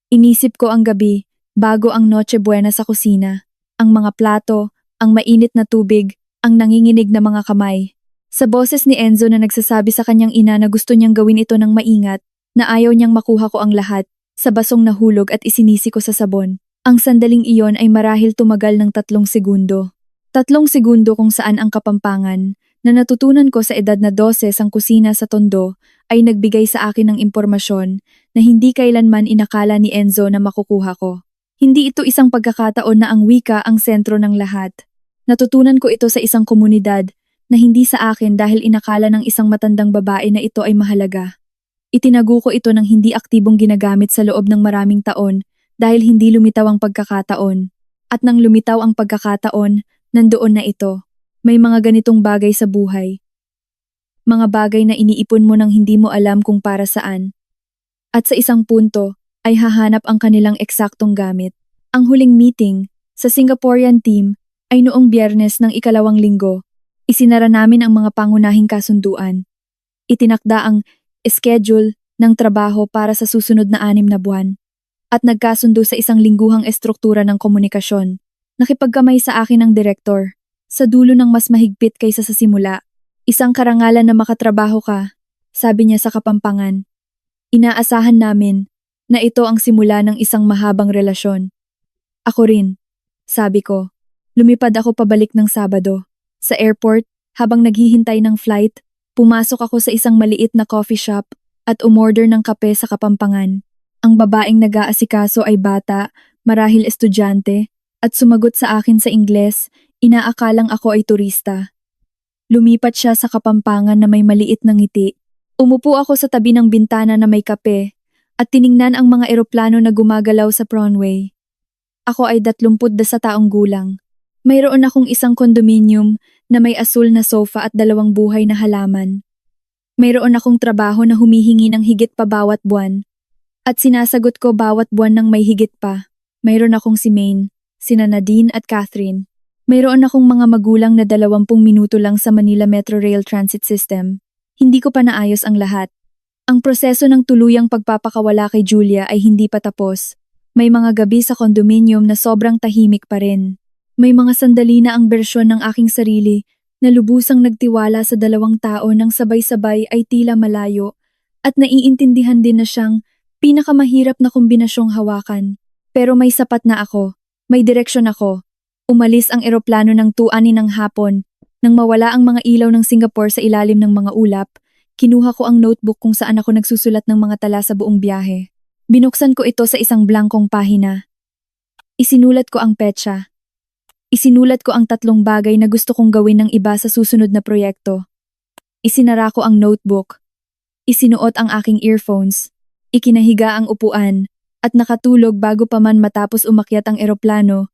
Inisip ko ang gabi, bago ang Noche Buena sa kusina. Ang mga plato, ang mainit na tubig, ang nanginginig na mga kamay. Sa boses ni Enzo na nagsasabi sa kanyang ina na gusto niyang gawin ito ng maingat, na ayaw niyang makuha ko ang lahat, sa basong nahulog at isinisi ko sa sabon. Ang sandaling iyon ay marahil tumagal ng 3 segundo. 3 segundo kung saan ang Kapampangan, na natutunan ko sa edad na 12 ang kusina sa Tondo, ay nagbigay sa akin ng impormasyon na hindi kailanman inakala ni Enzo na makukuha ko. Hindi ito isang pagkakataon na ang wika ang sentro ng lahat. Natutunan ko ito sa isang komunidad na hindi sa akin dahil inakala ng isang matandang babae na ito ay mahalaga. Itinago ko ito ng hindi aktibong ginagamit sa loob ng maraming taon dahil hindi lumitaw ang pagkakataon. At nang lumitaw ang pagkakataon, nandoon na ito. May mga ganitong bagay sa buhay. Mga bagay na iniipon mo nang hindi mo alam kung para saan. At sa isang punto, ay hahanap ang kanilang eksaktong gamit. Ang huling meeting sa Singaporean team ay noong Biyernes ng 2nd linggo. Isinara namin ang mga pangunahing kasunduan. Itinakda ang schedule ng trabaho para sa susunod na 6 na buwan. At nagkasundo sa isang lingguhang estruktura ng komunikasyon. Nakipagkamay sa akin ang direktor. Sa dulo ng mas mahigpit kaysa sa simula. Isang karangalan na makatrabaho ka, sabi niya sa Kapampangan. Inaasahan namin na ito ang simula ng isang mahabang relasyon. Ako rin, sabi ko. Lumipad ako pabalik ng Sabado. Sa airport, habang naghihintay ng flight, pumasok ako sa isang maliit na coffee shop at umorder ng kape sa Kapampangan. Ang babaeng nag-aasikaso ay bata, marahil estudyante, at sumagot sa akin sa Ingles, inaakalang ako ay turista. Lumipat siya sa Kapampangan na may maliit na ngiti. Umupo ako sa tabi ng bintana na may kape at tiningnan ang mga eroplano na gumagalaw sa runway. Ako ay 30 taong gulang. Mayroon akong isang kondominium na may asul na sofa at 2 buhay na halaman. Mayroon akong trabaho na humihingi ng higit pa bawat buwan. At sinasagot ko bawat buwan ng may higit pa. Mayroon akong si Maine, sina Nadine at Catherine. Mayroon akong mga magulang na 20 minuto lang sa Manila Metro Rail Transit System. Hindi ko pa naayos ang lahat. Ang proseso ng tuluyang pagpapakawala kay Julia ay hindi pa tapos. May mga gabi sa kondominium na sobrang tahimik pa rin. May mga sandali na ang bersyon ng aking sarili na lubusang nagtiwala sa 2 tao nang sabay-sabay ay tila malayo at naiintindihan din na siyang pinakamahirap na kombinasyong hawakan. Pero may sapat na ako. May direksyon ako. Umalis ang eroplano ng 2:00 ng hapon. Nang mawala ang mga ilaw ng Singapore sa ilalim ng mga ulap, kinuha ko ang notebook kung saan ako nagsusulat ng mga tala sa buong biyahe. Binuksan ko ito sa isang blankong pahina. Isinulat ko ang petsa. Isinulat ko ang 3 bagay na gusto kong gawin ng iba sa susunod na proyekto. Isinara ko ang notebook. Isinuot ang aking earphones. Ikinahiga ang upuan. At nakatulog bago pa man matapos umakyat ang eroplano,